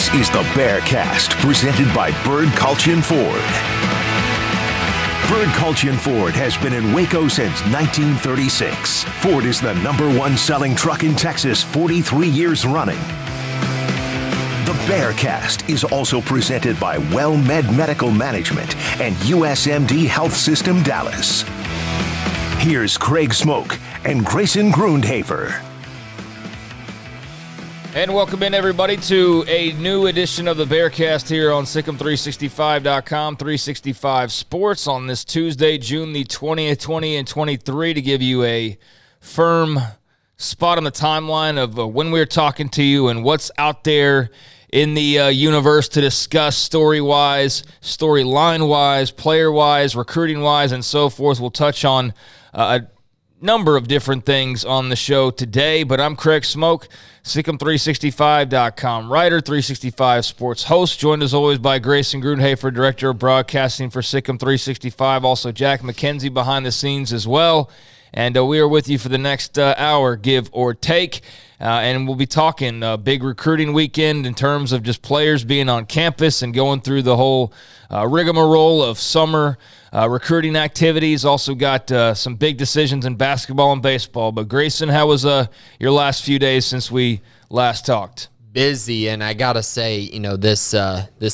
This is the Bearcast, presented by Bird Culture Ford. Bird Culture Ford has been in Waco since 1936. Ford is the #1 selling truck in Texas, 43 years running. The Bearcast is also presented by WellMed Medical Management and USMD Health System Dallas. Here's Craig Smoak and Grayson Grundhoefer. And welcome in, everybody, to a new edition of the Bearcast here on SicEm365.com, 365 Sports on this Tuesday, June the 20th, 2023, to give you a firm spot on the timeline of when we're talking to you and what's out there in the universe to discuss story-wise, storyline-wise, player-wise, recruiting-wise, and so forth. We'll touch on a number of different things on the show today, but I'm Craig Smoak, SicEm365.com writer, 365 Sports host, joined as always by Grayson Grundhoefer, Director of Broadcasting for SicEm365, also Jack McKenzie behind the scenes as well, and we are with you for the next hour, give or take, and we'll be talking big recruiting weekend in terms of just players being on campus and going through the whole rigmarole of summer recruiting activities. Also got some big decisions in basketball and baseball. But Grayson, how was your last few days since we last talked? Busy, and I gotta say, you know, this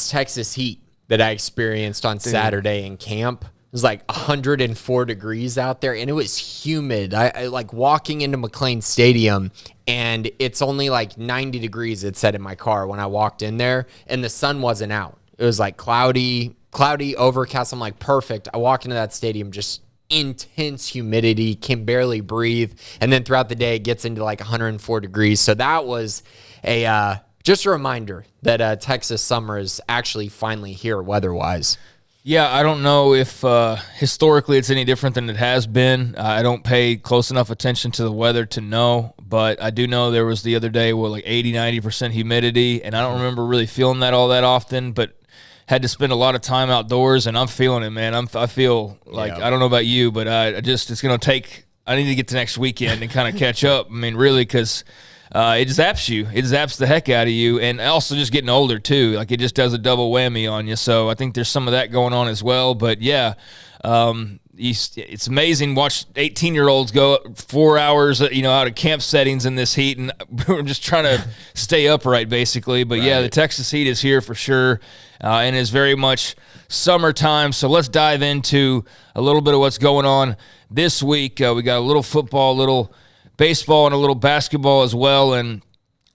Texas heat that I experienced on Saturday in camp. It was like 104 degrees out there, and it was humid. I like walking into McLean Stadium, and it's only like 90 degrees, it said in my car when I walked in there, and the sun wasn't out. It was like cloudy, overcast. I'm like, perfect. I walk into that stadium, just intense humidity, can barely breathe. And then throughout the day, it gets into like 104 degrees. So that was just a reminder that Texas summer is actually finally here weather-wise. Yeah, I don't know if historically it's any different than it has been. I don't pay close enough attention to the weather to know, but I do know there was the other day with like 80, 90% humidity, and I don't remember really feeling that all that often, but had to spend a lot of time outdoors, and I'm feeling it, man. I feel like, I don't know about you, but it's going to take – I need to get to next weekend and kind of catch up. I mean, really, because it zaps you. It zaps the heck out of you, and also just getting older, too. Like, it just does a double whammy on you, so I think there's some of that going on as well. But, yeah, it's amazing. Watch 18-year-olds go 4 hours, out of camp settings in this heat, and we're just trying to stay upright, basically. But, yeah, the Texas heat is here for sure. And is very much summertime. So let's dive into a little bit of what's going on this week. We got a little football, a little baseball, and a little basketball as well. And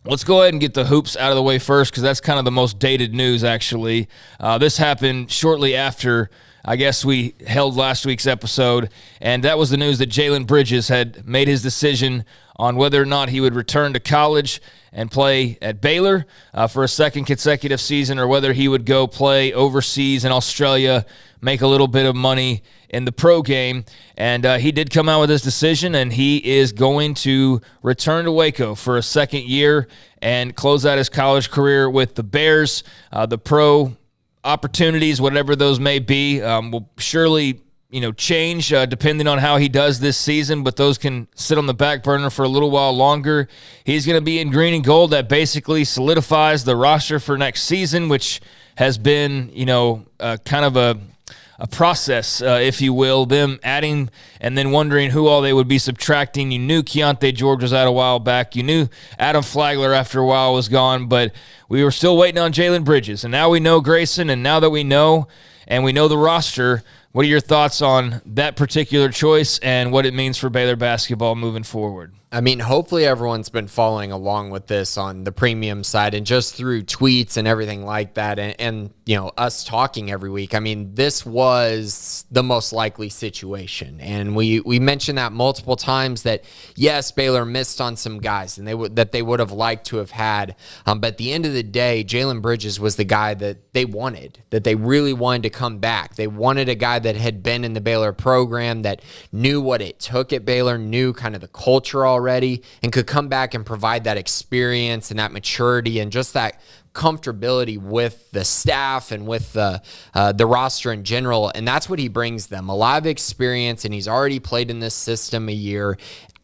let's go ahead and get the hoops out of the way first, because that's kind of the most dated news, actually. This happened shortly after, I guess, we held last week's episode, and that was the news that Jalen Bridges had made his decision on whether or not he would return to college and play at Baylor for a second consecutive season, or whether he would go play overseas in Australia, make a little bit of money in the pro game. And he did come out with his decision, and he is going to return to Waco for a second year and close out his college career with the Bears. The pro opportunities, whatever those may be, will surely change depending on how he does this season, but those can sit on the back burner for a little while longer. He's going to be in green and gold. That basically solidifies the roster for next season, which has been, kind of a process, if you will, them adding and then wondering who all they would be subtracting. You knew Keontae George was out a while back. You knew Adam Flagler after a while was gone, but we were still waiting on Jalen Bridges. And now we know Grayson, and now that we know, and we know the roster, what are your thoughts on that particular choice and what it means for Baylor basketball moving forward? I mean, hopefully everyone's been following along with this on the premium side and just through tweets and everything like that, and us talking every week. I mean, this was the most likely situation, and we mentioned that multiple times that, yes, Baylor missed on some guys and they would have liked to have had, but at the end of the day, Jalen Bridges was the guy that they wanted, that they really wanted to come back. They wanted a guy that had been in the Baylor program, that knew what it took at Baylor, knew kind of the culture already, and could come back and provide that experience and that maturity and just that comfortability with the staff and with the roster in general. And that's what he brings them, a lot of experience, and he's already played in this system a year.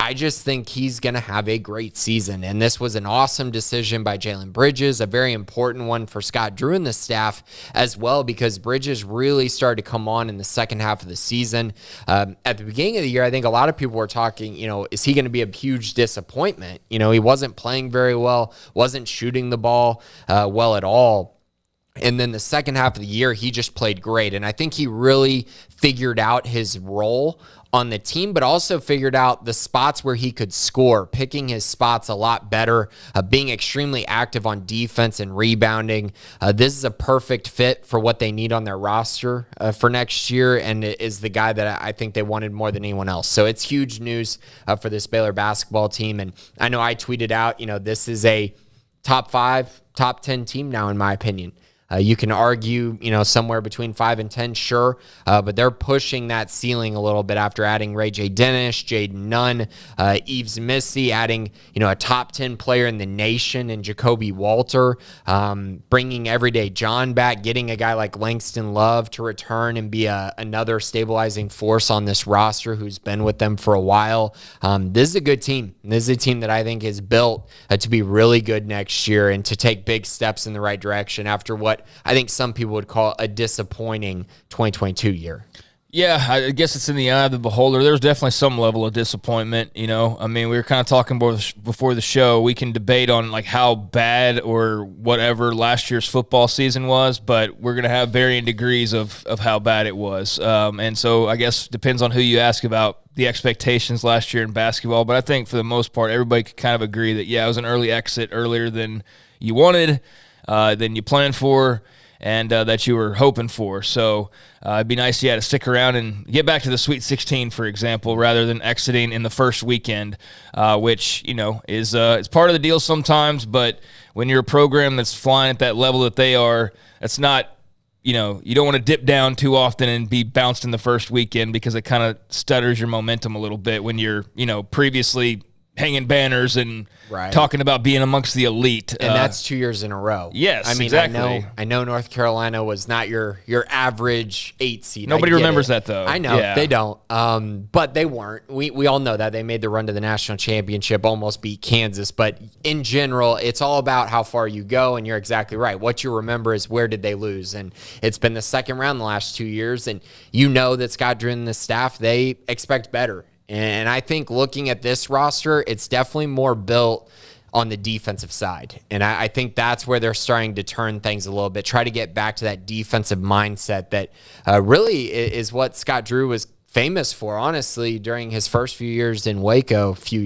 I just think he's going to have a great season. And this was an awesome decision by Jalen Bridges, a very important one for Scott Drew and the staff as well, because Bridges really started to come on in the second half of the season. At the beginning of the year, I think a lot of people were talking, is he going to be a huge disappointment? He wasn't playing very well, wasn't shooting the ball well at all. And then the second half of the year, he just played great. And I think he really figured out his role on the team, but also figured out the spots where he could score, picking his spots a lot better, being extremely active on defense and rebounding. This is a perfect fit for what they need on their roster for next year, and is the guy that I think they wanted more than anyone else. So it's huge news for this Baylor basketball team. And I know I tweeted out, this is a top 5, top 10 team now, in my opinion. You can argue, somewhere between 5 and 10, sure, but they're pushing that ceiling a little bit after adding Ray J. Dennis, Jaden Nunn, Yves Missy, adding, a top 10 player in the nation in Jacoby Walter, bringing Everyday John back, getting a guy like Langston Love to return and be another stabilizing force on this roster who's been with them for a while. This is a good team. This is a team that I think is built to be really good next year and to take big steps in the right direction after what I think some people would call a disappointing 2022 year. Yeah, I guess it's in the eye of the beholder. There's definitely some level of disappointment, we were kind of talking before the show. We can debate on like how bad or whatever last year's football season was, but we're going to have varying degrees of how bad it was. And so I guess depends on who you ask about the expectations last year in basketball. But I think for the most part, everybody could kind of agree that, it was an early exit earlier than you wanted, than you planned for, and that you were hoping for. So it'd be nice, to stick around and get back to the Sweet 16, for example, rather than exiting in the first weekend, which, is part of the deal sometimes. But when you're a program that's flying at that level that they are, that's not, you don't want to dip down too often and be bounced in the first weekend, because it kind of stutters your momentum a little bit when you're, previously hanging banners and talking about being amongst the elite. And that's 2 years in a row. Yes, exactly. I know North Carolina was not your average 8 seed. Nobody remembers that, though. I know, they don't. But they weren't. We all know that. They made the run to the national championship, almost beat Kansas. But in general, it's all about how far you go, and you're exactly right. What you remember is where did they lose. And it's been the second round the last 2 years, and that Scott Drew and the staff, they expect better. And I think looking at this roster, it's definitely more built on the defensive side. And I think that's where they're starting to turn things a little bit, try to get back to that defensive mindset that really is what Scott Drew was famous for, honestly, during his first few years in Waco. 15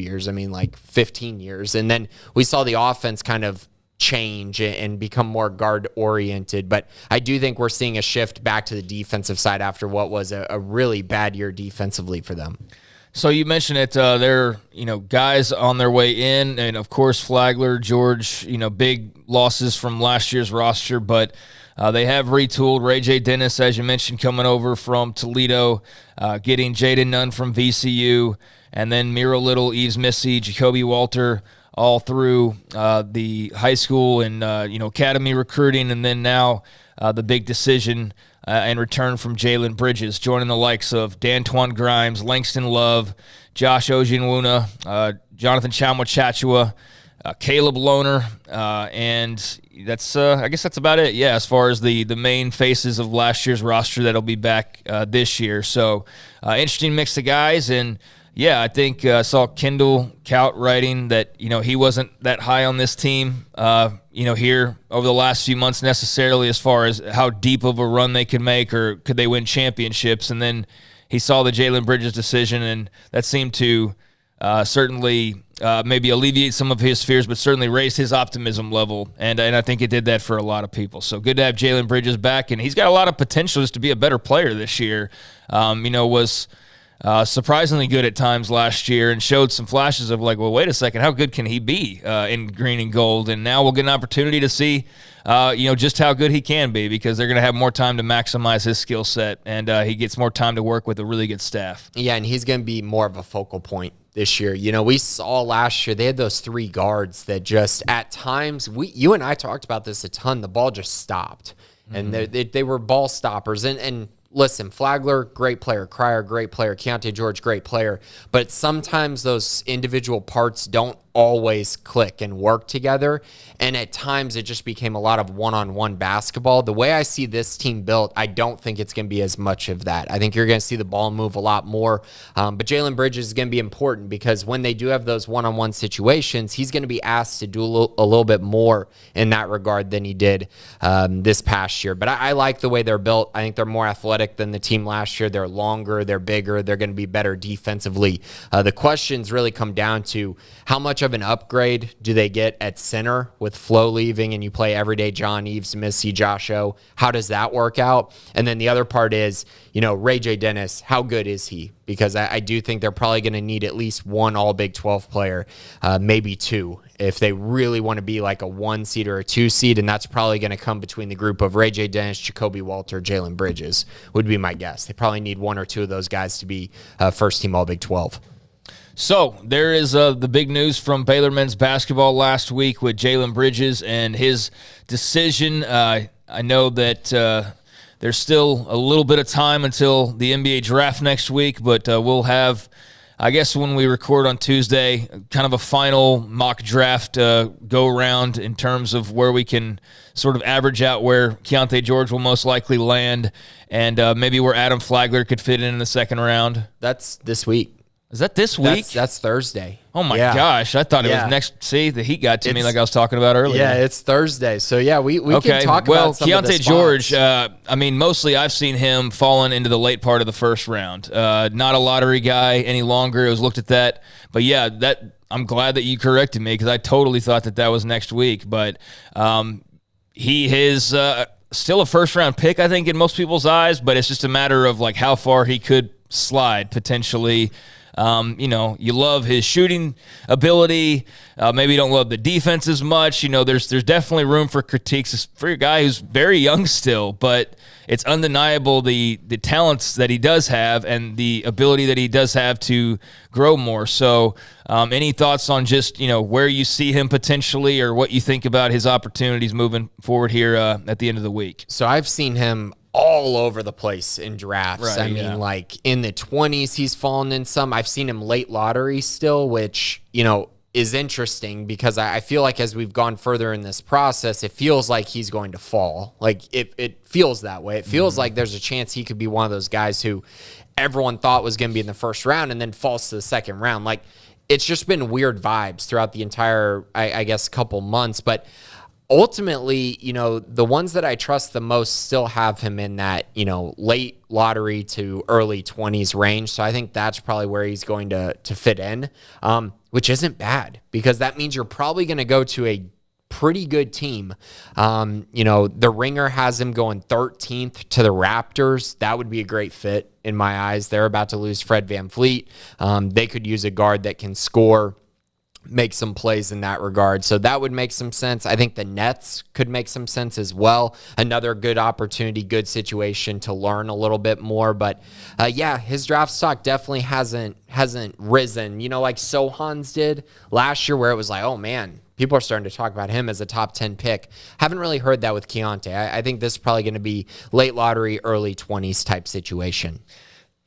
years. And then we saw the offense kind of change and become more guard oriented. But I do think we're seeing a shift back to the defensive side after what was a really bad year defensively for them. So you mentioned it, they're, guys on their way in, and of course Flagler, George, big losses from last year's roster, but they have retooled. Ray J. Dennis, as you mentioned, coming over from Toledo, getting Jaden Nunn from VCU, and then Miro Little, Yves Missy, Jacoby Walter, all through the high school and, academy recruiting, and then now the big decision and return from Jalen Bridges, joining the likes of D'Antoine Grimes, Langston Love, Josh Ojianwuna, Jonathan Chamwa-Chachua, Caleb Lohner, and that's I guess that's about it. Yeah, as far as the main faces of last year's roster that'll be back this year. So interesting mix of guys, and yeah, I think I saw Kendall Kaut writing that, he wasn't that high on this team, here over the last few months necessarily, as far as how deep of a run they could make or could they win championships. And then he saw the Jalen Bridges decision, and that seemed to certainly maybe alleviate some of his fears, but certainly raise his optimism level. And I think it did that for a lot of people. So good to have Jalen Bridges back, and he's got a lot of potential just to be a better player this year. Was surprisingly good at times last year and showed some flashes of like, well, wait a second, how good can he be in green and gold? And now we'll get an opportunity to see, just how good he can be, because they're going to have more time to maximize his skill set, and he gets more time to work with a really good staff. Yeah, and he's going to be more of a focal point this year. We saw last year they had those 3 guards that just at times, you and I talked about this a ton, the ball just stopped. And they were ball stoppers. And listen, Flagler, great player. Cryer, great player. Keontae George, great player. But sometimes those individual parts don't always click and work together. And at times it just became a lot of one-on-one basketball. The way I see this team built, I don't think it's going to be as much of that. I think you're going to see the ball move a lot more. But Jalen Bridges is going to be important because when they do have those one-on-one situations, he's going to be asked to do a little bit more in that regard than he did this past year. But I like the way they're built. I think they're more athletic than the team last year. They're longer, they're bigger, they're going to be better defensively. The questions really come down to how much of an upgrade do they get at center with Flo leaving and you play everyday John Eves, Missy, Josh O. How does that work out? And then the other part is, Ray J. Dennis, how good is he? Because I do think they're probably going to need at least one all Big 12 player, maybe two, if they really want to be like a 1 seed or a 2 seed. And that's probably going to come between the group of Ray J. Dennis, Jacoby Walter, Jalen Bridges, would be my guess. They probably need one or two of those guys to be first team all Big 12. So there is the big news from Baylor men's basketball last week with Jalen Bridges and his decision. I know that there's still a little bit of time until the NBA draft next week, but we'll have, I guess when we record on Tuesday, kind of a final mock draft go around in terms of where we can sort of average out where Keontae George will most likely land and maybe where Adam Flagler could fit in the second round. That's this week. Is that this week? That's Thursday. Oh, my gosh. I thought it was next. See, the heat got to me like I was talking about earlier. Yeah, it's Thursday. So, we can talk about some of the Keontae George, mostly I've seen him falling into the late part of the first round. Not a lottery guy any longer. It was looked at that. But, I'm glad that you corrected me because I totally thought that was next week. But he is still a first-round pick, I think, in most people's eyes. But it's just a matter of, like, how far he could slide potentially. You love his shooting ability. Maybe you don't love the defense as much. There's definitely room for critiques for a guy who's very young still, but it's undeniable the talents that he does have and the ability that he does have to grow more. So any thoughts on just, where you see him potentially or what you think about his opportunities moving forward here at the end of the week? So I've seen him all over the place in drafts. Right, like in the 20s, he's fallen in some. I've seen him late lottery still, which, is interesting because I feel like as we've gone further in this process, it feels like he's going to fall. Like it feels that way. It feels like there's a chance he could be one of those guys who everyone thought was going to be in the first round and then falls to the second round. Like it's just been weird vibes throughout the entire, I guess, couple months. But ultimately, the ones that I trust the most still have him in that, late lottery to early 20s range. So I think that's probably where he's going to fit in, which isn't bad because that means you're probably going to go to a pretty good team. The Ringer has him going 13th to the Raptors. That would be a great fit in my eyes. They're about to lose Fred VanVleet. They could use a guard that can score, make some plays in that regard. So that would make some sense. I think the Nets could make some sense as well. Another good opportunity, good situation to learn a little bit more. But his draft stock definitely hasn't risen, like Sohan's did last year where it was like, oh man, people are starting to talk about him as a top 10 pick. Haven't really heard that with Keontae. I think this is probably going to be late lottery, early 20s type situation.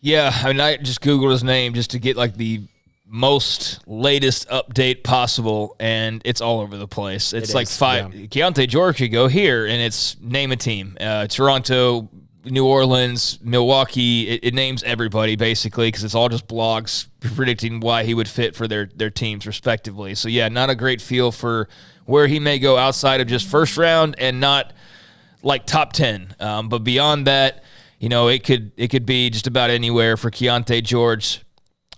Yeah, I just Googled his name just to get like the most latest update possible, and it's all over the place. It's like five. Yeah. Keontae George could go here, and it's name a team. Toronto, New Orleans, Milwaukee. It names everybody basically because it's all just blogs predicting why he would fit for their teams respectively. So yeah, not a great feel for where he may go outside of just first round and not like top 10. But beyond that, it could be just about anywhere for Keontae George.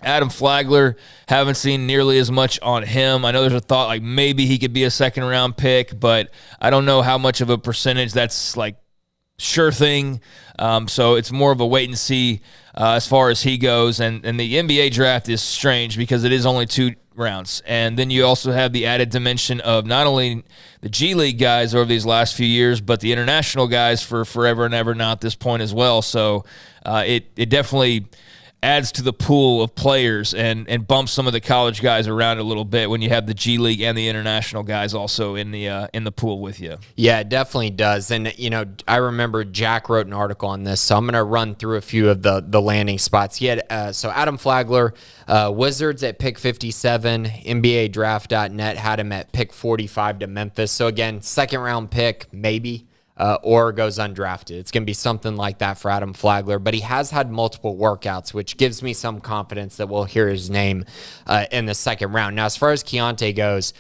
Adam Flagler, haven't seen nearly as much on him. I know there's a thought like maybe he could be a second-round pick, but I don't know how much of a percentage that's like sure thing. So it's more of a wait and see as far as he goes. And the NBA draft is strange because it is only 2 rounds. And then you also have the added dimension of not only the G League guys over these last few years, but the international guys for forever and ever now at this point as well. So it definitely adds to the pool of players and bumps some of the college guys around a little bit when you have the G League and the international guys also in the pool with you. Yeah, it definitely does. And, I remember Jack wrote an article on this, so I'm going to run through a few of the landing spots. He had, so Adam Flagler, Wizards at pick 57, NBADraft.net had him at pick 45 to Memphis. So again, second round pick, maybe. Or goes undrafted. It's going to be something like that for Adam Flagler, but he has had multiple workouts, which gives me some confidence that we'll hear his name in the second round. Now, as far as Keontae goes,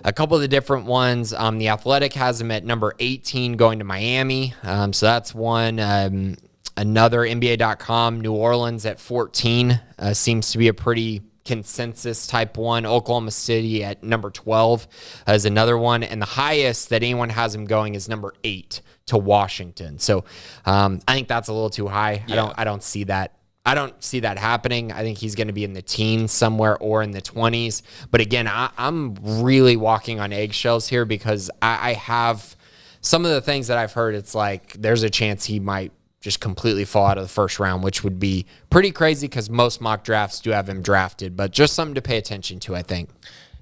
a couple of the different ones, The Athletic has him at number 18 going to Miami. So that's one. Another NBA.com, New Orleans at 14 seems to be a pretty consensus type one. Oklahoma City at number 12 is another one, and the highest that anyone has him going is number 8 to Washington. So I think that's a little too high. Yeah. I don't see that. I don't see that happening. I think he's going to be in the teens somewhere or in the 20s. But again, I'm really walking on eggshells here because I have some of the things that I've heard. It's like there's a chance he might just completely fall out of the first round, which would be pretty crazy because most mock drafts do have him drafted, but just something to pay attention to, I think.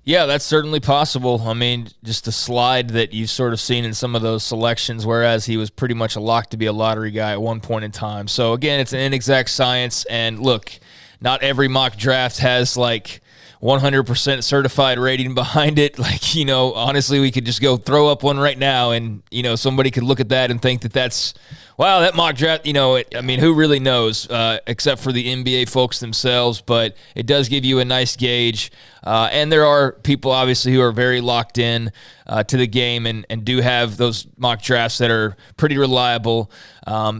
Yeah, that's certainly possible. I mean, just the slide that you've sort of seen in some of those selections, whereas he was pretty much a lock to be a lottery guy at one point in time. So, again, it's an inexact science, and look, not every mock draft has, 100% certified rating behind it. Honestly, we could just go throw up one right now, and, somebody could look at that and think that's wow, that mock draft, who really knows except for the NBA folks themselves, but it does give you a nice gauge. And there are people, obviously, who are very locked in to the game and do have those mock drafts that are pretty reliable.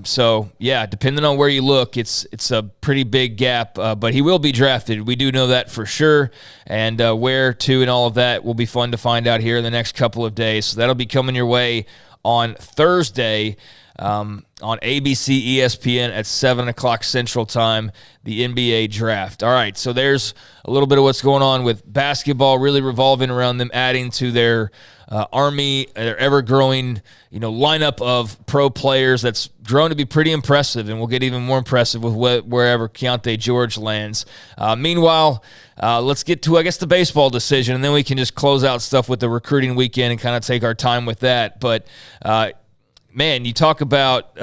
So, yeah, depending on where you look, it's a pretty big gap, but he will be drafted. We do know that for sure, and where to and all of that will be fun to find out here in the next couple of days. So that'll be coming your way on Thursday. On ABC ESPN at 7 o'clock Central Time, the NBA draft. All right, so there's a little bit of what's going on with basketball, really revolving around them adding to their army, their ever-growing lineup of pro players that's grown to be pretty impressive, and will get even more impressive with wherever Keontae George lands. Meanwhile, let's get to, the baseball decision, and then we can just close out stuff with the recruiting weekend and kind of take our time with that. But man, you talk about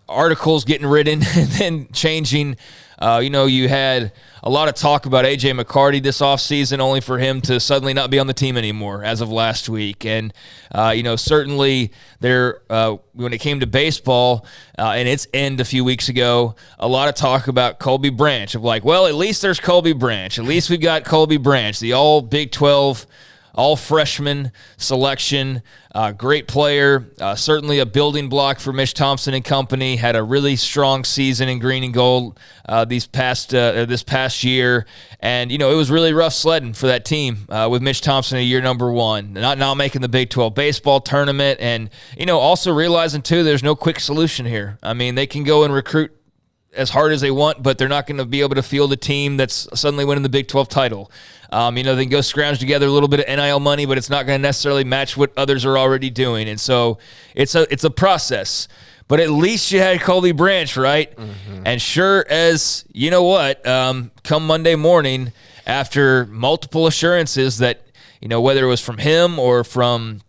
articles getting written and then changing. You had a lot of talk about A.J. McCarty this offseason, only for him to suddenly not be on the team anymore as of last week. And, certainly there, when it came to baseball and its end a few weeks ago, a lot of talk about Colby Branch of at least there's Colby Branch. At least we got Colby Branch, the all Big 12 all-freshman selection, great player, certainly a building block for Mitch Thompson and company, had a really strong season in green and gold this past year. And, it was really rough sledding for that team with Mitch Thompson at year number 1, not making the Big 12 baseball tournament. And, also realizing, too, there's no quick solution here. I mean, they can go and recruit as hard as they want, but they're not going to be able to field a team that's suddenly winning the Big 12 title. They can go scrounge together a little bit of NIL money, but it's not going to necessarily match what others are already doing. And so it's a process. But at least you had Colby Branch, right? Mm-hmm. And sure as, come Monday morning, after multiple assurances that, whether it was from him or from,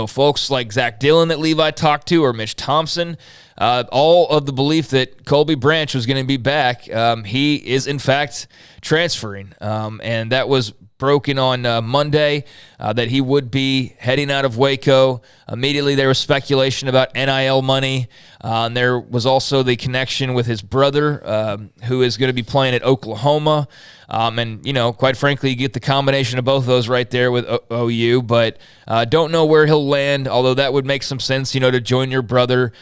folks like Zach Dillon that Levi talked to or Mitch Thompson, all of the belief that Colby Branch was going to be back. He is, in fact, transferring. And that was broken on Monday that he would be heading out of Waco. Immediately there was speculation about NIL money. And there was also the connection with his brother, who is going to be playing at Oklahoma. And, quite frankly, you get the combination of both of those right there with OU, but don't know where he'll land, although that would make some sense, to join your brother.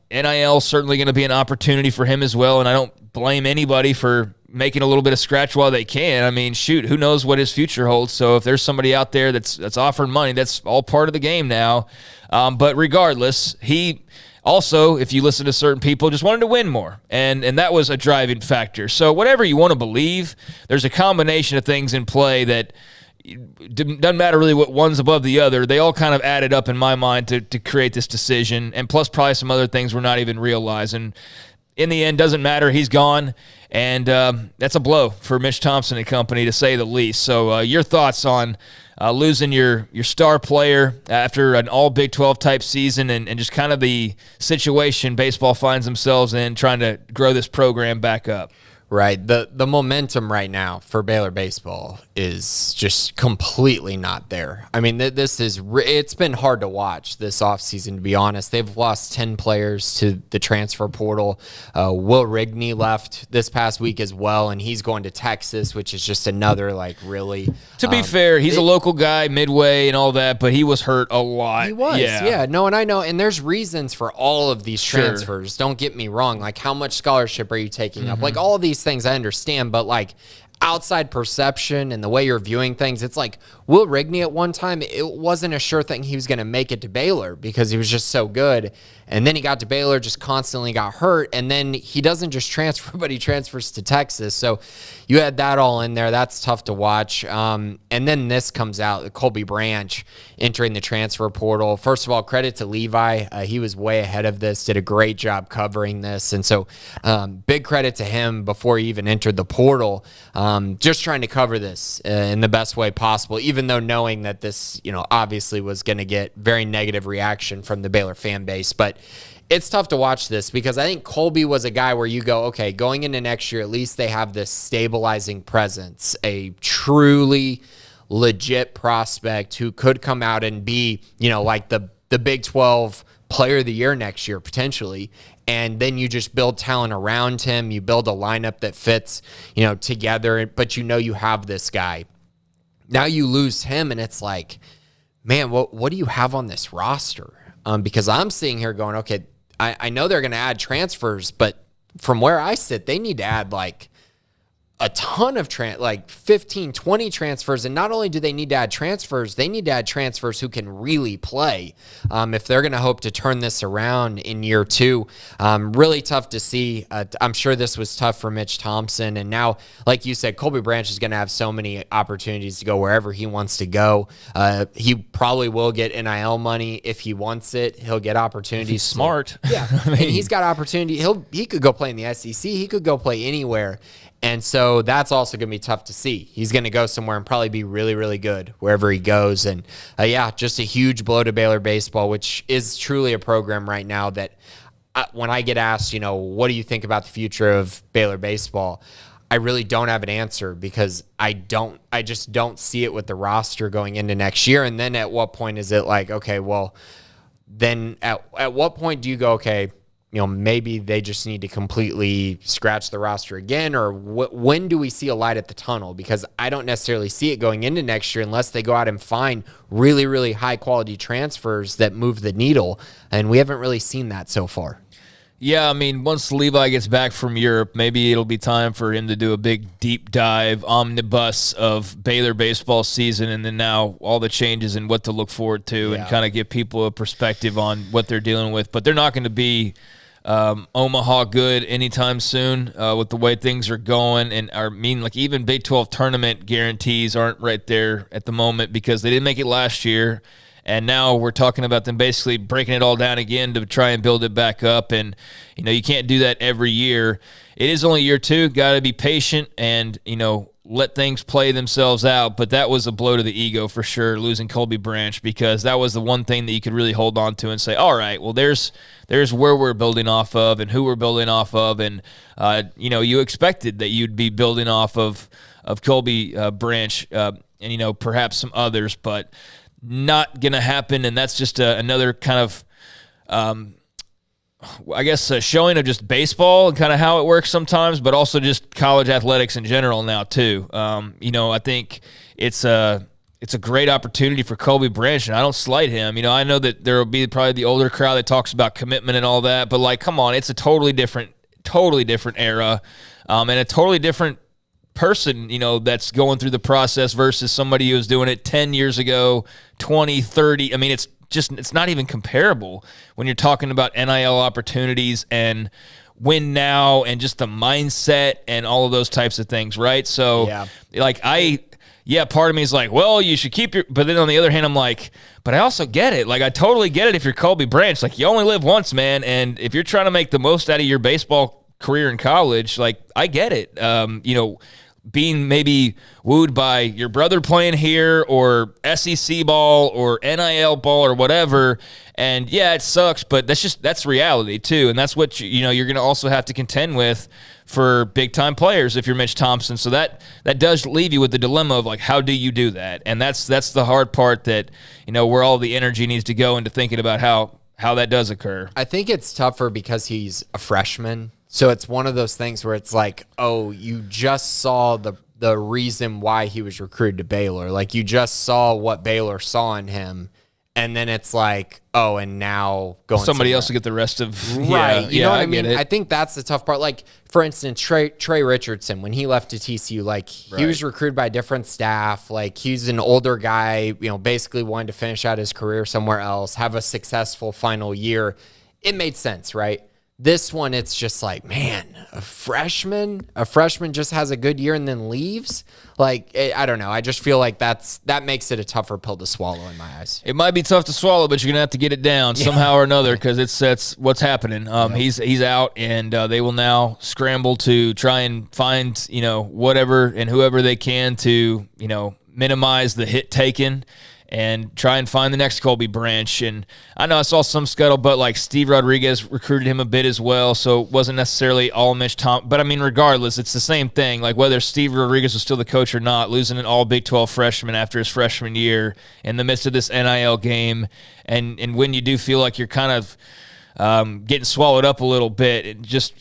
NIL certainly going to be an opportunity for him as well, and I don't blame anybody for making a little bit of scratch while they can. I mean, shoot, who knows what his future holds? So if there's somebody out there that's offering money, that's all part of the game now. But regardless, he also, if you listen to certain people, just wanted to win more, and that was a driving factor. So whatever you want to believe, there's a combination of things in play that doesn't matter really what one's above the other. They all kind of added up in my mind to create this decision, and plus probably some other things we're not even realizing. In the end, doesn't matter. He's gone, And that's a blow for Mitch Thompson and company, to say the least. So your thoughts on losing your star player after an all Big 12 type season, and just kind of the situation baseball finds themselves in trying to grow this program back up? Right. The momentum right now for Baylor baseball is just completely not there. I mean, it's been hard to watch this offseason, to be honest. They've lost 10 players to the transfer portal. Will Rigney left this past week as well, and he's going to Texas, which is just another, really. To be fair, he's a local guy, Midway and all that, but he was hurt a lot. He was, yeah. No, and I know, and there's reasons for all of these transfers. Don't get me wrong. Like, how much scholarship are you taking up? Like, all of these things I understand, but outside perception and the way you're viewing things, it's like Will Rigney at one time, it wasn't a sure thing he was going to make it to Baylor because he was just so good. And then he got to Baylor, just constantly got hurt. And then he doesn't just transfer, but he transfers to Texas. So you had that all in there. That's tough to watch. And then this comes out, Colby Branch entering the transfer portal. First of all, credit to Levi. He was way ahead of this, did a great job covering this. And so big credit to him before he even entered the portal, just trying to cover this in the best way possible, even though knowing that this, obviously was going to get very negative reaction from the Baylor fan base. But it's tough to watch this because I think Colby was a guy where you go, okay, going into next year, at least they have this stabilizing presence, a truly legit prospect who could come out and be, like the Big 12 player of the year next year, potentially. And then you just build talent around him. You build a lineup that fits, together, but you have this guy. Now you lose him and it's like, man, what do you have on this roster? Because I'm sitting here going, okay, I know they're going to add transfers, but from where I sit, they need to add a ton of 15, 20 transfers. And not only do they need to add transfers, they need to add transfers who can really play if they're going to hope to turn this around in year two. Really tough to see. I'm sure this was tough for Mitch Thompson. And now, like you said, Colby Branch is going to have so many opportunities to go wherever he wants to go. He probably will get NIL money if he wants it. He'll get opportunities. He's smart. Yeah. And he's got opportunity. He could go play in the SEC. He could go play anywhere. And so that's also going to be tough to see. He's going to go somewhere and probably be really, really good wherever he goes. And just a huge blow to Baylor baseball, which is truly a program right now that when I get asked, what do you think about the future of Baylor baseball? I really don't have an answer because I just don't see it with the roster going into next year. And then at what point is it like, okay, well, then at what point do you go, okay, maybe they just need to completely scratch the roster again, or when do we see a light at the tunnel? Because I don't necessarily see it going into next year unless they go out and find really, really high quality transfers that move the needle. And we haven't really seen that so far. Yeah, I mean, once Levi gets back from Europe, maybe it'll be time for him to do a big deep dive omnibus of Baylor baseball season, and then now all the changes and what to look forward to, and kind of give people a perspective on what they're dealing with. But they're not going to be Omaha good anytime soon with the way things are going. And even Big 12 tournament guarantees aren't right there at the moment because they didn't make it last year. And now we're talking about them basically breaking it all down again to try and build it back up. And, you can't do that every year. It is only year two. Got to be patient and, let things play themselves out. But that was a blow to the ego for sure, losing Colby Branch, because that was the one thing that you could really hold on to and say, all right, well, there's where we're building off of and who we're building off of. And, you expected that you'd be building off of Colby Branch and, perhaps some others, but not going to happen. And that's just another kind of, a showing of just baseball and kind of how it works sometimes, but also just college athletics in general now too. I think it's a great opportunity for Colby Branch, and I don't slight him. I know that there will be probably the older crowd that talks about commitment and all that, but come on, it's a totally different era, and a totally different person, that's going through the process versus somebody who was doing it 10 years ago, 20, 30. I mean, it's not even comparable when you're talking about NIL opportunities and win now and just the mindset and all of those types of things, right? So, part of me is like, well, you should keep but then on the other hand, I'm like, but I also get it. I totally get it if you're Colby Branch. You only live once, man, and if you're trying to make the most out of your baseball career in college, like, I get it. Being maybe wooed by your brother playing here or SEC ball or NIL ball or whatever. And yeah, it sucks, but that's reality too. And that's what you're going to also have to contend with for big time players if you're Mitch Thompson. So that does leave you with the dilemma of, like, how do you do that? And that's the hard part, that, where all the energy needs to go into thinking about how that does occur. I think it's tougher because he's a freshman. So it's one of those things where it's like, oh, you just saw the reason why he was recruited to Baylor. Like, you just saw what Baylor saw in him. And then it's like, oh, and now going somebody else to get the rest of right. You know what I mean? It. I think that's the tough part. Like, for instance, Trey Richardson, when he left to TCU, like, he was recruited by a different staff. Like, he's an older guy, basically wanted to finish out his career somewhere else, have a successful final year. It made sense, right? This one, it's just like, man, a freshman just has a good year and then leaves. Like, I don't know. I just feel like that makes it a tougher pill to swallow in my eyes. It might be tough to swallow, but you're gonna have to get it down somehow or another, because that's what's happening. He's out, and they will now scramble to try and find whatever and whoever they can to minimize the hit taken and try and find the next Colby Branch. And I know I saw some scuttlebutt, like Steve Rodriguez recruited him a bit as well, so it wasn't necessarily all Mitch Thompson. But, I mean, regardless, it's the same thing. Like, whether Steve Rodriguez was still the coach or not, losing an all Big 12 freshman after his freshman year in the midst of this NIL game, and when you do feel like you're kind of getting swallowed up a little bit, it just,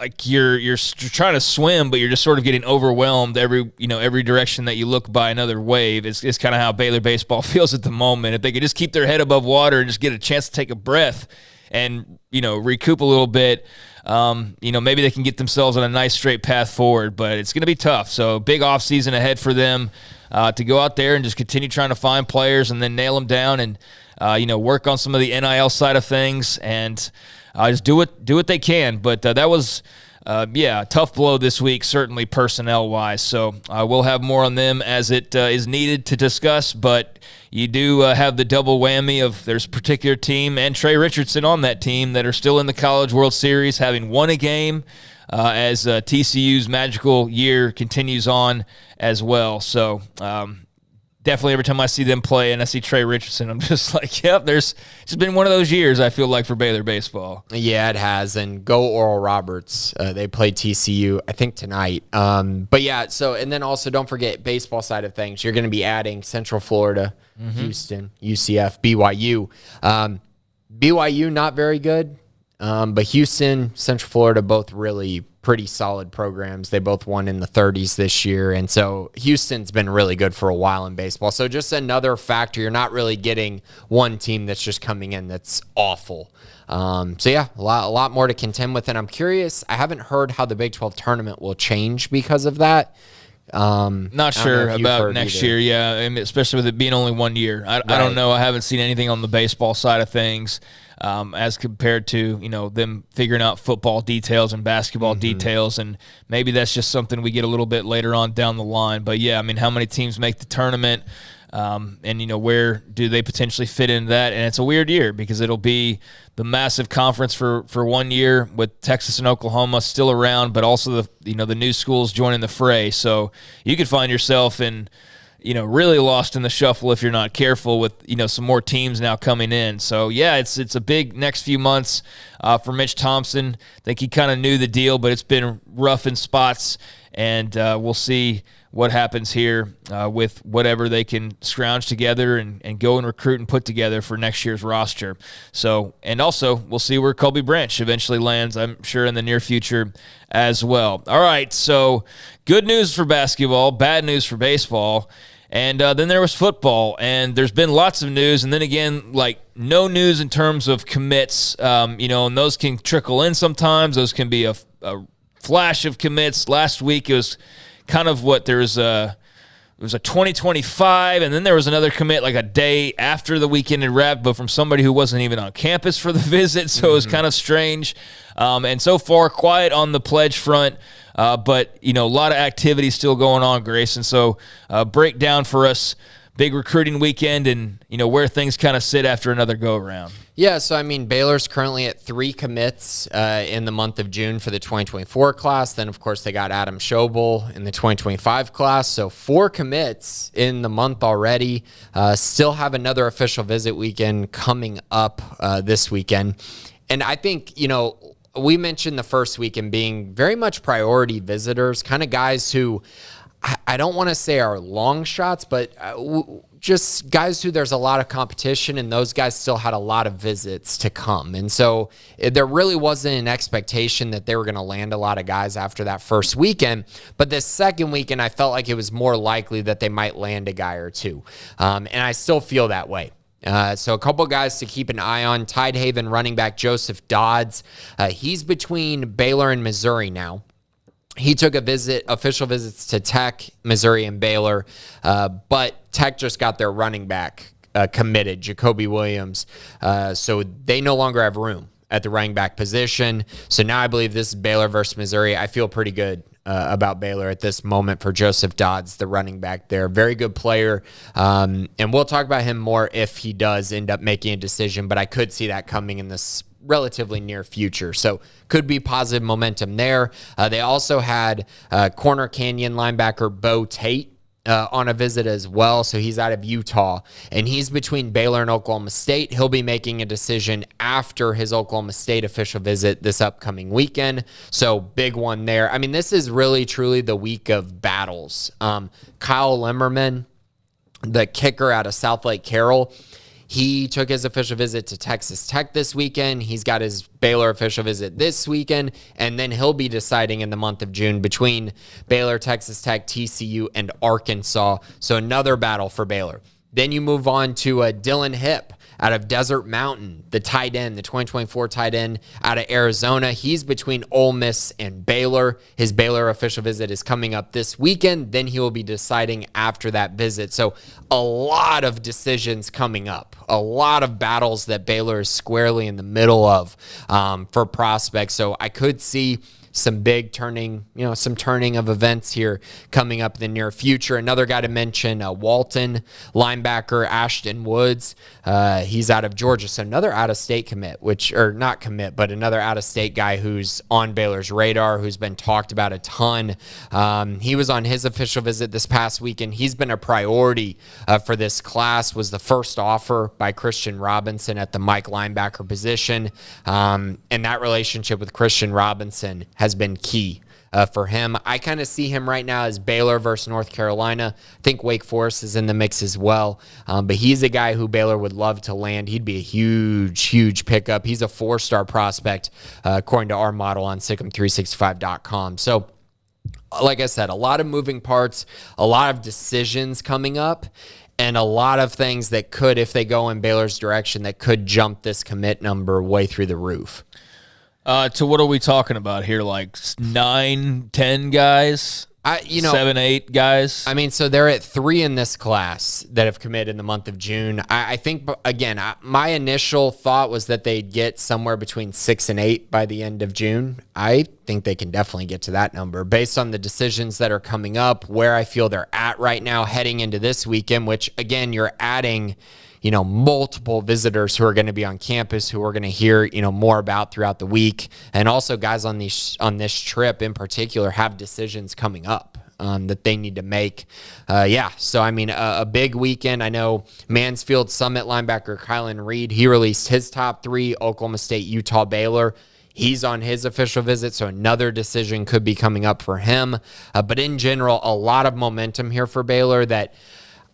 like you're trying to swim, but you're just sort of getting overwhelmed every direction that you look by another wave. It's kind of how Baylor baseball feels at the moment. If they could just keep their head above water and just get a chance to take a breath and recoup a little bit, maybe they can get themselves on a nice straight path forward. But it's going to be tough. So big off season ahead for them to go out there and just continue trying to find players and then nail them down and work on some of the NIL side of things and. Just do what they can. But that was, a tough blow this week, certainly personnel-wise. So we'll have more on them as it is needed to discuss. But you do have the double whammy of there's a particular team and Trey Richardson on that team that are still in the College World Series, having won a game as TCU's magical year continues on as well. So definitely every time I see them play and I see Trey Richardson, I'm just like, yep, it's been one of those years, I feel like, for Baylor baseball. Yeah, it has. And go Oral Roberts. They play TCU, I think, tonight. But yeah, and then also don't forget baseball side of things. You're going to be adding Central Florida, Houston, UCF, BYU. BYU, not very good. But Houston, Central Florida, both really pretty solid programs. They both won in the 30s this year. And so Houston's been really good for a while in baseball. So just another factor. You're not really getting one team that's just coming in that's awful. A lot more to contend with. And I'm curious, I haven't heard how the Big 12 tournament will change because of that. Not sure about next year. Yeah. I mean, especially with it being only 1 year. I don't know. I haven't seen anything on the baseball side of things. As compared to, them figuring out football details and basketball details. And maybe that's just something we get a little bit later on down the line. But, yeah, I mean, how many teams make the tournament and, where do they potentially fit into that? And it's a weird year because it'll be the massive conference for 1 year with Texas and Oklahoma still around, but also the new schools joining the fray. So you could find yourself in – really lost in the shuffle if you're not careful with, some more teams now coming in. So, yeah, it's a big next few months for Mitch Thompson. I think he kind of knew the deal, but it's been rough in spots, and we'll see what happens here with whatever they can scrounge together and go and recruit and put together for next year's roster. So, and also we'll see where Colby Branch eventually lands, I'm sure, in the near future as well. All right, so good news for basketball, bad news for baseball. And then there was football, and there's been lots of news. And then again, like no news in terms of commits, and those can trickle in sometimes. Those can be a flash of commits. Last week it was kind of it was a 2025, and then there was another commit like a day after the weekend had wrapped, but from somebody who wasn't even on campus for the visit, so it was kind of strange. And so far, quiet on the pledge front, but a lot of activity still going on, Grayson. So break down for us big recruiting weekend and, where things kind of sit after another go-around. Yeah, so, Baylor's currently at 3 commits in the month of June for the 2024 class. Then, of course, they got Adam Schobel in the 2025 class. So 4 commits in the month already. Still have another official visit weekend coming up this weekend. And I think, we mentioned the first weekend being very much priority visitors, kind of guys who I don't want to say are long shots, but just guys who there's a lot of competition, and those guys still had a lot of visits to come. And so there really wasn't an expectation that they were going to land a lot of guys after that first weekend. But this second weekend, I felt like it was more likely that they might land a guy or two. And I still feel that way. So a couple guys to keep an eye on. Tidehaven running back Joseph Dodds. He's between Baylor and Missouri now. He took official visits to Tech, Missouri, and Baylor, but Tech just got their running back committed, Jacoby Williams. So they no longer have room at the running back position. So now I believe this is Baylor versus Missouri. I feel pretty good about Baylor at this moment for Joseph Dodds, the running back there. Very good player. And we'll talk about him more if he does end up making a decision, but I could see that coming in this relatively near future. So could be positive momentum there. They also had Corner Canyon linebacker Bo Tate on a visit as well. So he's out of Utah, and he's between Baylor and Oklahoma State. He'll be making a decision after his Oklahoma State official visit this upcoming weekend. So big one there. This is really, truly the week of battles. Kyle Limmerman, the kicker out of South Lake Carroll, he took his official visit to Texas Tech this weekend. He's got his Baylor official visit this weekend, and then he'll be deciding in the month of June between Baylor, Texas Tech, TCU, and Arkansas. So another battle for Baylor. Then you move on to Dylan Hipp out of Desert Mountain, the tight end, the 2024 tight end out of Arizona. He's between Ole Miss and Baylor. His Baylor official visit is coming up this weekend. Then he will be deciding after that visit. So a lot of decisions coming up, a lot of battles that Baylor is squarely in the middle of for prospects. So I could see some big turning of events here coming up in the near future. Another guy to mention, Walton linebacker Ashton Woods. He's out of Georgia. So another out-of-state commit, but another out-of-state guy who's on Baylor's radar, who's been talked about a ton. He was on his official visit this past weekend. He's been a priority for this class, was the first offer by Christian Robinson at the Mike linebacker position. And that relationship with Christian Robinson has been key for him. I kind of see him right now as Baylor versus North Carolina. I think Wake Forest is in the mix as well. But he's a guy who Baylor would love to land. He'd be a huge, huge pickup. He's a 4-star prospect, according to our model on SicEm365.com. So, like I said, a lot of moving parts, a lot of decisions coming up, and a lot of things that could, if they go in Baylor's direction, that could jump this commit number way through the roof. To what are we talking about here? Like 9, 10 guys? 7, 8 guys? So they're at 3 in this class that have committed in the month of June. I think, again, my initial thought was that they'd get somewhere between 6 and 8 by the end of June. I think they can definitely get to that number based on the decisions that are coming up, where I feel they're at right now heading into this weekend, which, again, you're adding multiple visitors who are going to be on campus, who we're going to hear, more about throughout the week. And also guys on this trip in particular have decisions coming up that they need to make. So, a big weekend. I know Mansfield Summit linebacker Kylan Reed, he released his top 3, Oklahoma State, Utah, Baylor. He's on his official visit, so another decision could be coming up for him. But in general, a lot of momentum here for Baylor that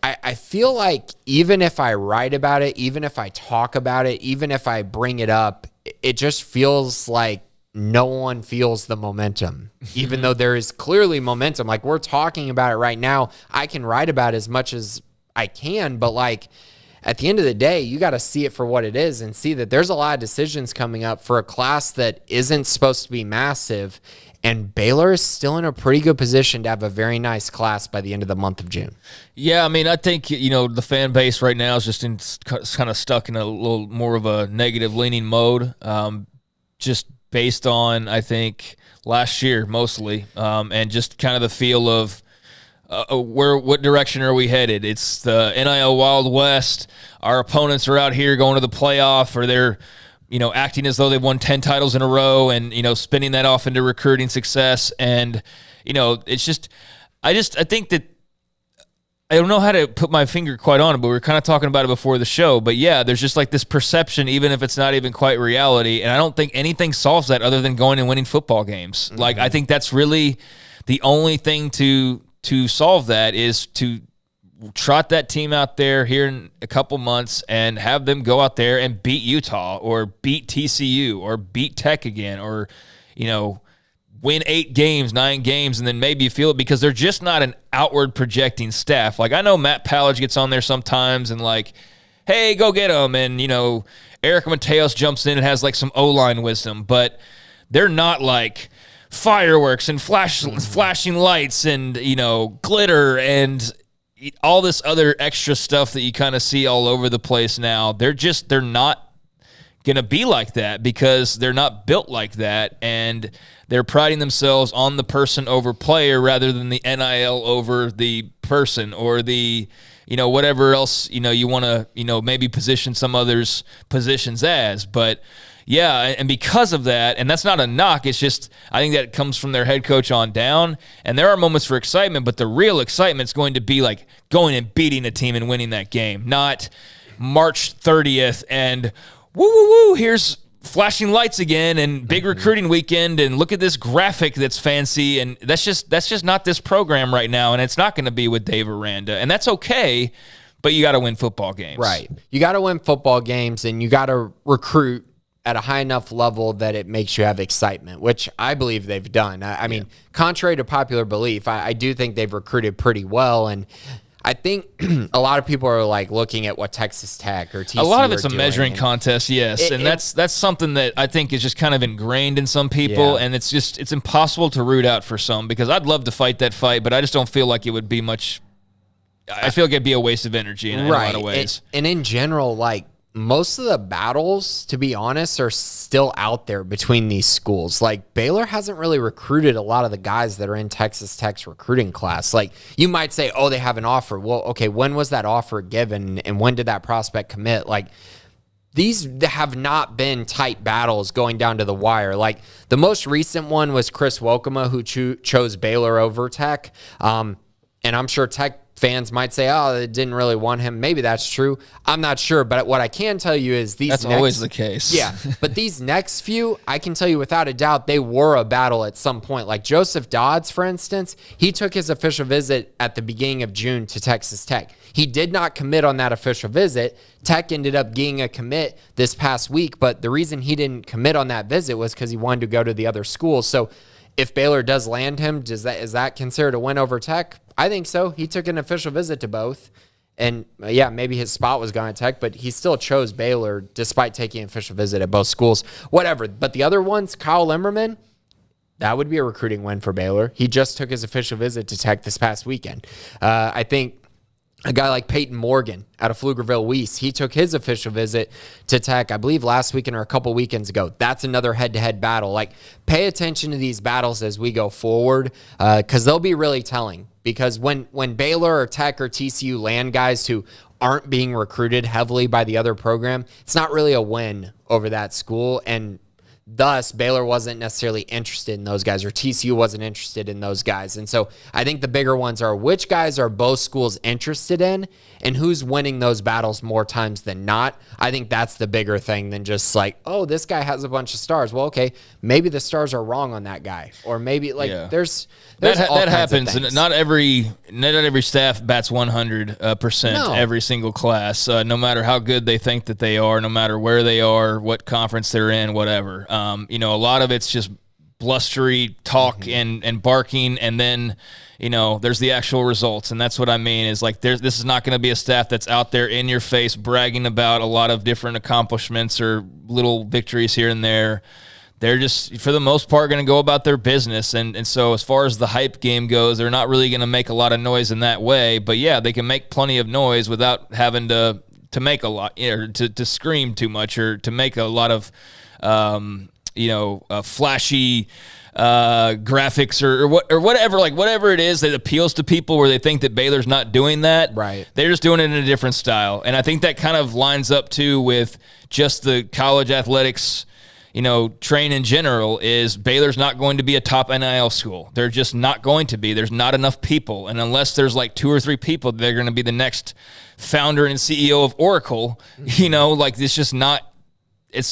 I feel like even if I write about it, even if I talk about it, even if I bring it up, it just feels like no one feels the momentum, even though there is clearly momentum. Like, we're talking about it right now. I can write about it as much as I can, but at the end of the day, you got to see it for what it is and see that there's a lot of decisions coming up for a class that isn't supposed to be massive. And Baylor is still in a pretty good position to have a very nice class by the end of the month of June. Yeah, I think, the fan base right now is just kind of stuck in a little more of a negative leaning mode, just based on, I think, last year mostly, and just kind of the feel of what direction are we headed? It's the NIL Wild West. Our opponents are out here going to the playoff, or they're, acting as though they've won 10 titles in a row and, spinning that off into recruiting success. And, it's just, I think that, I don't know how to put my finger quite on it, but we were kind of talking about it before the show. But yeah, there's just like this perception, even if it's not even quite reality. And I don't think anything solves that other than going and winning football games. Mm-hmm. Like, I think that's really the only thing to solve that is to trot that team out there here in a couple months and have them go out there and beat Utah or beat TCU or beat Tech again, or, win 9 games, and then maybe you feel it, because they're just not an outward projecting staff. Like, I know Matt Pallage gets on there sometimes and like, hey, go get them. And, Eric Mateos jumps in and has like some O-line wisdom, but they're not like fireworks and flashing lights and, glitter and all this other extra stuff that you kind of see all over the place now. They're not going to be like that because they're not built like that. And they're priding themselves on the person over player rather than the NIL over the person, or the, whatever else, you want to, maybe position some others' positions as. But yeah, and because of that, and that's not a knock, it's just, I think that comes from their head coach on down. And there are moments for excitement, but the real excitement is going to be like going and beating a team and winning that game, not March 30th and woo, woo, woo, here's flashing lights again and big recruiting weekend and look at this graphic that's fancy. And that's just not this program right now, and it's not going to be with Dave Aranda, and that's okay, but you got to win football games. Right. You got to win football games, and you got to recruit at a high enough level that it makes you have excitement, which I believe they've done. I mean, contrary to popular belief, I do think they've recruited pretty well, and I think a lot of people are like looking at what Texas Tech or TCU a lot of it's are a doing, measuring contest, yes, and that's something that I think is just kind of ingrained in some people, and it's impossible to root out for some, because I'd love to fight that fight, but I just don't feel like it would be much. I feel like it'd be a waste of energy in a lot of ways. And in general, like, most of the battles, to be honest, are still out there between these schools. Like, Baylor hasn't really recruited a lot of the guys that are in Texas Tech's recruiting class. Like, you might say, oh, they have an offer. Well, okay, when was that offer given, and when did that prospect commit? Like, these have not been tight battles going down to the wire. Like, the most recent one was Chris Wokema, who chose Baylor over Tech. And I'm sure Tech fans might say, oh, they didn't really want him. Maybe that's true. I'm not sure. But what I can tell you is that's always the case. Yeah. But these next few, I can tell you without a doubt, they were a battle at some point. Like Joseph Dodds, for instance, he took his official visit at the beginning of June to Texas Tech. He did not commit on that official visit. Tech ended up getting a commit this past week. But the reason he didn't commit on that visit was because he wanted to go to the other school. So if Baylor does land him, is that considered a win over Tech? I think so. He took an official visit to both. And, yeah, maybe his spot was gone at Tech, but he still chose Baylor despite taking an official visit at both schools. Whatever. But the other ones, Kyle Limmerman, that would be a recruiting win for Baylor. He just took his official visit to Tech this past weekend. I think a guy like Peyton Morgan out of Pflugerville-Weiss, he took his official visit to Tech, I believe last weekend or a couple weekends ago. That's another head-to-head battle. Like, pay attention to these battles as we go forward, because they'll be really telling. Because when Baylor or Tech or TCU land guys who aren't being recruited heavily by the other program, it's not really a win over that school, and thus, Baylor wasn't necessarily interested in those guys, or TCU wasn't interested in those guys. And so I think the bigger ones are which guys are both schools interested in and who's winning those battles more times than not. I think that's the bigger thing than just like, oh, this guy has a bunch of stars. Well, okay, maybe the stars are wrong on that guy. Or maybe there's all that kinds happens. of things. Not every staff bats 100% every single class, no matter how good they think that they are, no matter where they are, what conference they're in, whatever. A lot of it's just blustery talk and barking, and then there's the actual results. And that's what I mean is like this is not going to be a staff that's out there in your face bragging about a lot of different accomplishments or little victories here and there. They're just, for the most part, going to go about their business. And so as far as the hype game goes, they're not really going to make a lot of noise in that way. But, yeah, they can make plenty of noise without having to make a lot, or to scream too much, or to make a lot of flashy graphics or whatever, like whatever it is that appeals to people where they think that Baylor's not doing that. Right. They're just doing it in a different style. And I think that kind of lines up too with just the college athletics, train in general is Baylor's not going to be a top NIL school. They're just not going to be. There's not enough people. And unless there's like 2 or 3 people, they're going to be the next founder and CEO of Oracle, it's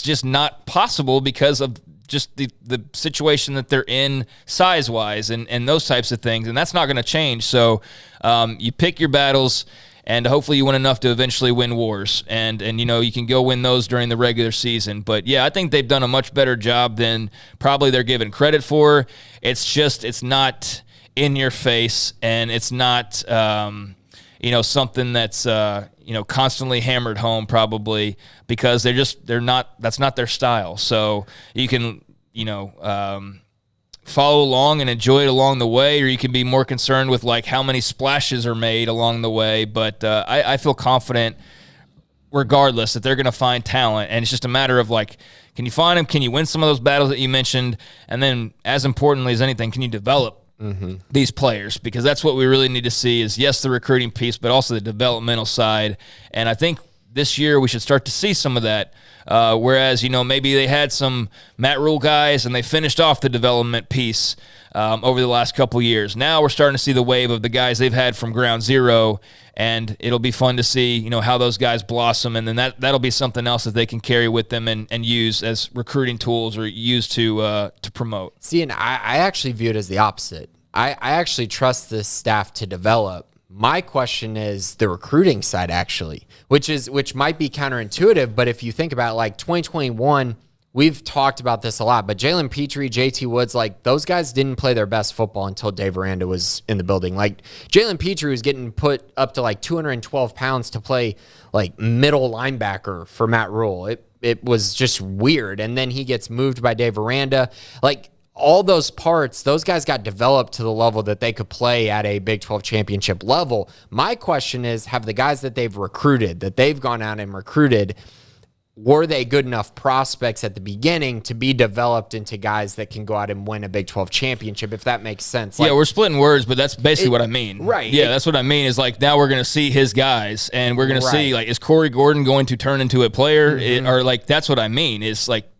just not possible because of just the situation that they're in size-wise and those types of things, and that's not going to change. So you pick your battles, and hopefully you win enough to eventually win wars, and you can go win those during the regular season. But, yeah, I think they've done a much better job than probably they're given credit for. It's not in your face, and it's not something that's constantly hammered home probably because that's not their style. So you can, follow along and enjoy it along the way, or you can be more concerned with like how many splashes are made along the way. But I feel confident regardless that they're going to find talent. And it's just a matter of like, can you find them? Can you win some of those battles that you mentioned? And then as importantly as anything, can you develop these players? Because that's what we really need to see is, yes, the recruiting piece, but also the developmental side. And I think this year we should start to see some of that. Whereas, maybe they had some Matt Rule guys and they finished off the development piece over the last couple years. Now we're starting to see the wave of the guys they've had from ground zero, and it'll be fun to see, how those guys blossom. And then that'll be something else that they can carry with them and use as recruiting tools or use to promote. See, and I actually view it as the opposite. I actually trust this staff to develop. My question is the recruiting side, actually, which might be counterintuitive, but if you think about like 2021, we've talked about this a lot, but Jalen Petrie, JT Woods, like those guys didn't play their best football until Dave Aranda was in the building. Like Jalen Petrie was getting put up to like 212 pounds to play like middle linebacker for Matt Rule. It was just weird. And then he gets moved by Dave Aranda. Like, all those parts, those guys got developed to the level that they could play at a Big 12 championship level. My question is, have the guys that they've recruited, that they've gone out and recruited, were they good enough prospects at the beginning to be developed into guys that can go out and win a Big 12 championship, if that makes sense? Like, yeah, we're splitting words, but that's basically what I mean. Right. Yeah, that's what I mean is like now we're going to see his guys, and we're going to see, like, is Corey Gordon going to turn into a player? Or like, that's what I mean is like,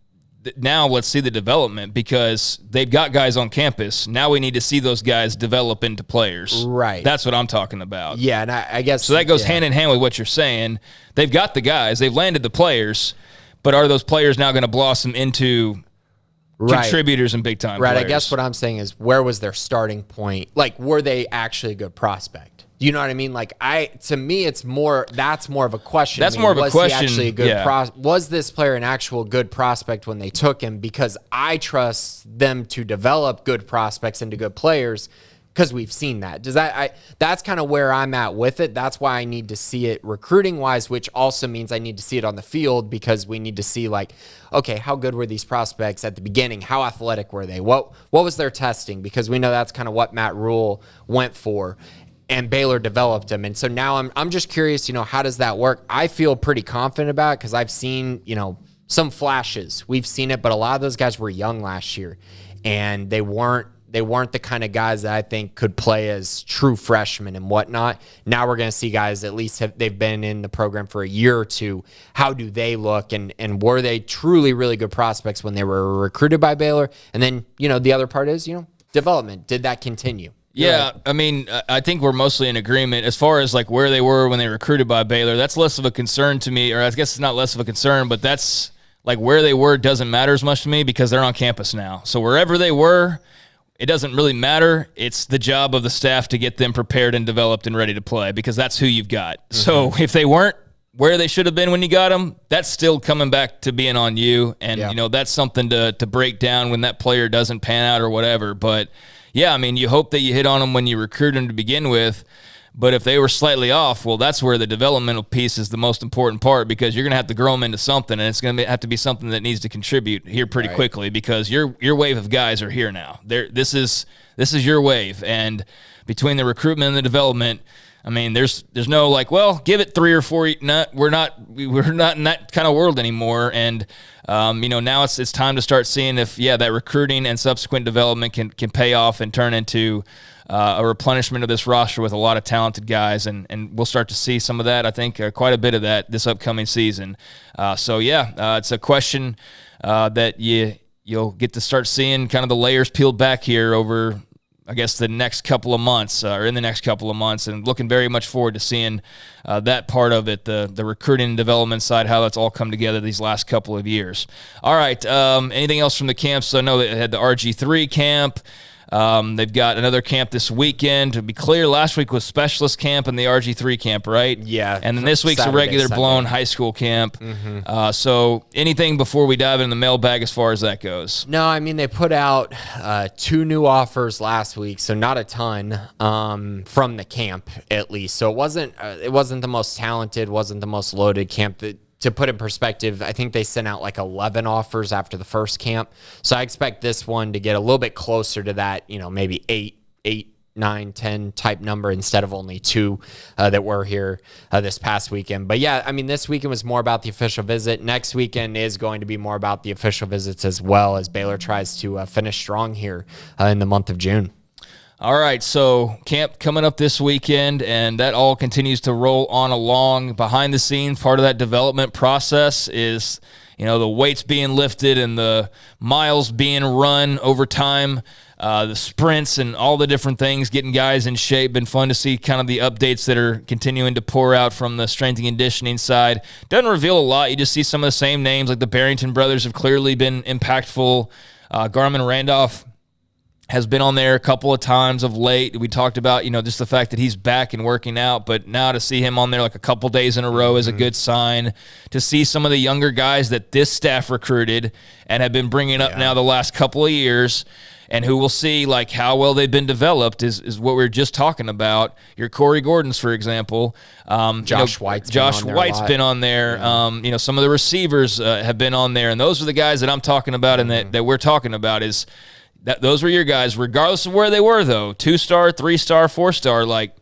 now let's see the development because they've got guys on campus. Now we need to see those guys develop into players. Right. That's what I'm talking about. Yeah, and I guess... So that goes hand in hand with what you're saying. They've got the guys. They've landed the players, but are those players now going to blossom into contributors and big-time players? I guess what I'm saying is, where was their starting point? Like, were they actually a good prospect? You know what I mean? Like, to me, that's more of a question. That's more of a question. Was he actually a good was this player an actual good prospect when they took him? Because I trust them to develop good prospects into good players because we've seen that. That's kind of where I'm at with it. That's why I need to see it recruiting wise, which also means I need to see it on the field because we need to see like, okay, how good were these prospects at the beginning? How athletic were they? What was their testing? Because we know that's kind of what Matt Rule went for. And Baylor developed him. And so now I'm just curious, how does that work? I feel pretty confident about it because I've seen, some flashes. We've seen it, but a lot of those guys were young last year. And they weren't the kind of guys that I think could play as true freshmen and whatnot. Now we're going to see guys at least they've been in the program for a year or two. How do they look? And were they truly really good prospects when they were recruited by Baylor? And then, the other part is, development. Did that continue? Yeah, I mean, I think we're mostly in agreement as far as like where they were when they were recruited by Baylor. That's less of a concern to me, or I guess it's not less of a concern, but that's like where they were doesn't matter as much to me because they're on campus now. So wherever they were, it doesn't really matter. It's the job of the staff to get them prepared and developed and ready to play because that's who you've got. Mm-hmm. So if they weren't where they should have been when you got them, that's still coming back to being on you. And, that's something to break down when that player doesn't pan out or whatever. But yeah, I mean, you hope that you hit on them when you recruit them to begin with, but if they were slightly off, well, that's where the developmental piece is the most important part because you're going to have to grow them into something, and it's going to have to be something that needs to contribute here pretty quickly because your wave of guys are here now. This is your wave, and between the recruitment and the development, I mean, there's no like, well, give it 3 or 4. We're not in that kind of world anymore. And now it's time to start seeing if that recruiting and subsequent development can pay off and turn into a replenishment of this roster with a lot of talented guys, and we'll start to see some of that. I think quite a bit of that this upcoming season. It's a question that you'll get to start seeing kind of the layers peeled back here over, I guess, the next couple of months, and looking very much forward to seeing that part of it, the recruiting and development side, how that's all come together these last couple of years. All right, anything else from the camps? I know they had the RG3 camp. They've got another camp this weekend. To be clear, last week was specialist camp and the RG3 camp, right? Yeah. And then this week's Saturday, a regular blown high school camp. Mm-hmm. So anything before we dive into the mailbag as far as that goes? No, I mean, they put out 2 new offers last week, so not a ton from the camp, at least. So it wasn't the most talented, wasn't the most loaded camp. To put in perspective, I think they sent out like 11 offers after the first camp. So I expect this one to get a little bit closer to that, maybe 8, 9, 10 type number instead of only 2 that were here this past weekend. But yeah, I mean, this weekend was more about the official visit. Next weekend is going to be more about the official visits as well, as Baylor tries to finish strong here in the month of June. All right, so camp coming up this weekend, and that all continues to roll on along. Behind the scenes, part of that development process is, the weights being lifted and the miles being run over time, the sprints and all the different things, getting guys in shape. Been fun to see kind of the updates that are continuing to pour out from the strength and conditioning side. Doesn't reveal a lot. You just see some of the same names, like the Barrington brothers have clearly been impactful. Garmin Randolph has been on there a couple of times of late. We talked about, just the fact that he's back and working out, but now to see him on there like a couple days in a row is a good sign. To see some of the younger guys that this staff recruited and have been bringing up now the last couple of years, and who will see like how well they've been developed is what we were just talking about. Your Corey Gordons, for example. Josh White's been on there. Yeah. Some of the receivers have been on there, and those are the guys that I'm talking about and that we're talking about is – those were your guys, regardless of where they were, though. 2-star, 3-star, 4-star, like,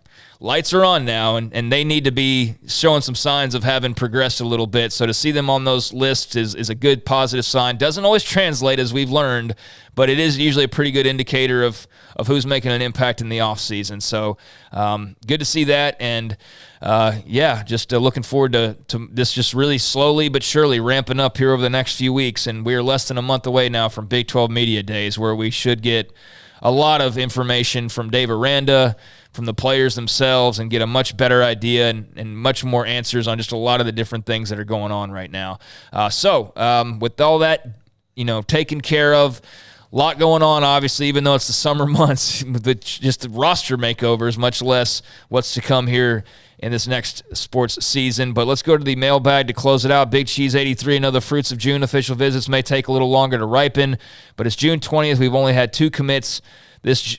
lights are on now, and they need to be showing some signs of having progressed a little bit. So to see them on those lists is a good positive sign. Doesn't always translate, as we've learned, but it is usually a pretty good indicator of who's making an impact in the offseason. So good to see that, and just looking forward to this just really slowly but surely ramping up here over the next few weeks. And we're less than a month away now from Big 12 Media Days, where we should get a lot of information from Dave Aranda, from the players themselves, and get a much better idea and much more answers on just a lot of the different things that are going on right now. With all that, taken care of, a lot going on, obviously, even though it's the summer months, just the roster makeovers, much less what's to come here in this next sports season. But let's go to the mailbag to close it out. Big Cheese 83, another Fruits of June official visits may take a little longer to ripen, but it's June 20th. We've only had 2 commits this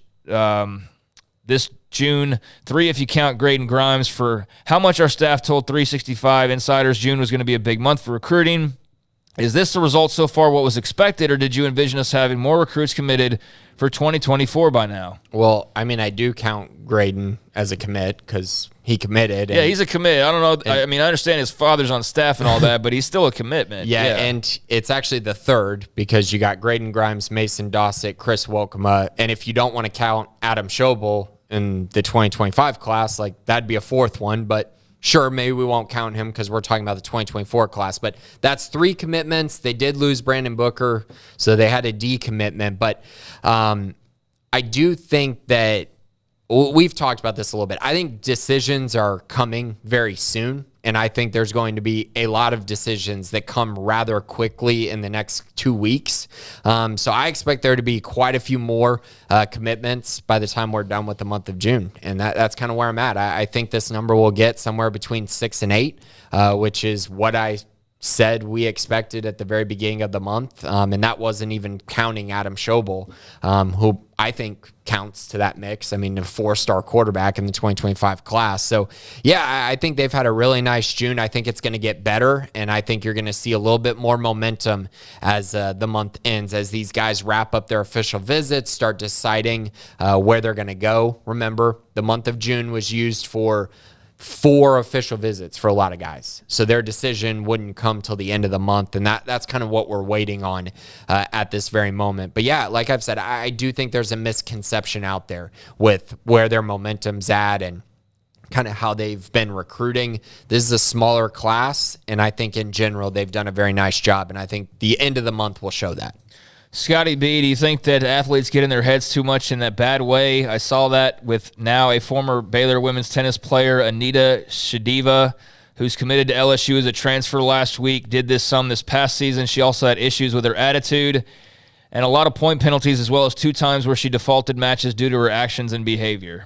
June, 3 if you count Graydon Grimes. For how much our staff told 365 Insiders June was going to be a big month for recruiting. Is this the result so far what was expected, or did you envision us having more recruits committed for 2024 by now? Well, I mean, I do count Graydon as a commit because he committed. Yeah, he's a commit. I don't know. I understand his father's on staff and all that, but he's still a commitment. Yeah, and it's actually the 3rd because you got Graydon Grimes, Mason Dossett, Chris Wolkema, and if you don't want to count Adam Schobel in the 2025 class, like that'd be a 4th one, but sure, maybe we won't count him because we're talking about the 2024 class, but that's 3 commitments. They did lose Brandon Booker, so they had a decommitment, but I do think that we've talked about this a little bit. I think decisions are coming very soon, and I think there's going to be a lot of decisions that come rather quickly in the next 2 weeks. So I expect there to be quite a few more commitments by the time we're done with the month of June, and that's kind of where I'm at. I think this number will get somewhere between 6 and 8, which is what I said we expected at the very beginning of the month. And that wasn't even counting Adam Schobel, who I think counts to that mix. I mean, a 4-star quarterback in the 2025 class. So, yeah, I think they've had a really nice June. I think it's going to get better, and I think you're going to see a little bit more momentum as the month ends, as these guys wrap up their official visits, start deciding where they're going to go. Remember, the month of June was used for 4 official visits for a lot of guys. So their decision wouldn't come till the end of the month, and that's kind of what we're waiting on at this very moment. But yeah, like I've said, I do think there's a misconception out there with where their momentum's at and kind of how they've been recruiting. This is a smaller class, and I think in general they've done a very nice job, and I think the end of the month will show that. Scotty B, do you think that athletes get in their heads too much in that bad way? I saw that with now a former Baylor women's tennis player, Anita Shadiva, who's committed to LSU as a transfer last week, did this past season. She also had issues with her attitude and a lot of point penalties, as well as 2 times where she defaulted matches due to her actions and behavior.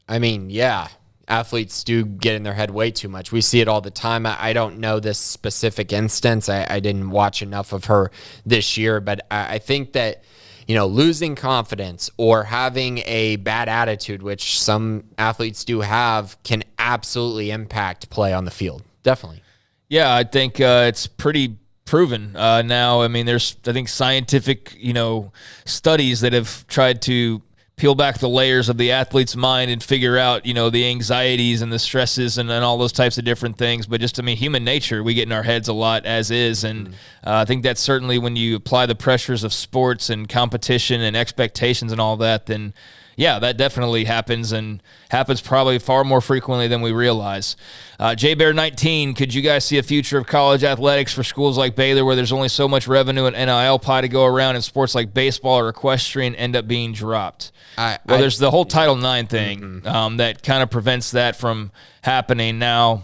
I mean, yeah. Athletes do get in their head way too much. We see it all the time. I don't know this specific instance. I didn't watch enough of her this year, but I think that, losing confidence or having a bad attitude, which some athletes do have, can absolutely impact play on the field. Definitely. Yeah, I think it's pretty proven now. I mean, there's, I think, scientific, studies that have tried to peel back the layers of the athlete's mind and figure out, the anxieties and the stresses and all those types of different things. But just, human nature, we get in our heads a lot as is. And I think that's certainly when you apply the pressures of sports and competition and expectations and all that, then yeah, that definitely happens, and happens probably far more frequently than we realize. JBear19, could you guys see a future of college athletics for schools like Baylor where there's only so much revenue and NIL pie to go around, and sports like baseball or equestrian end up being dropped? There's the whole Title IX thing that kind of prevents that from happening now.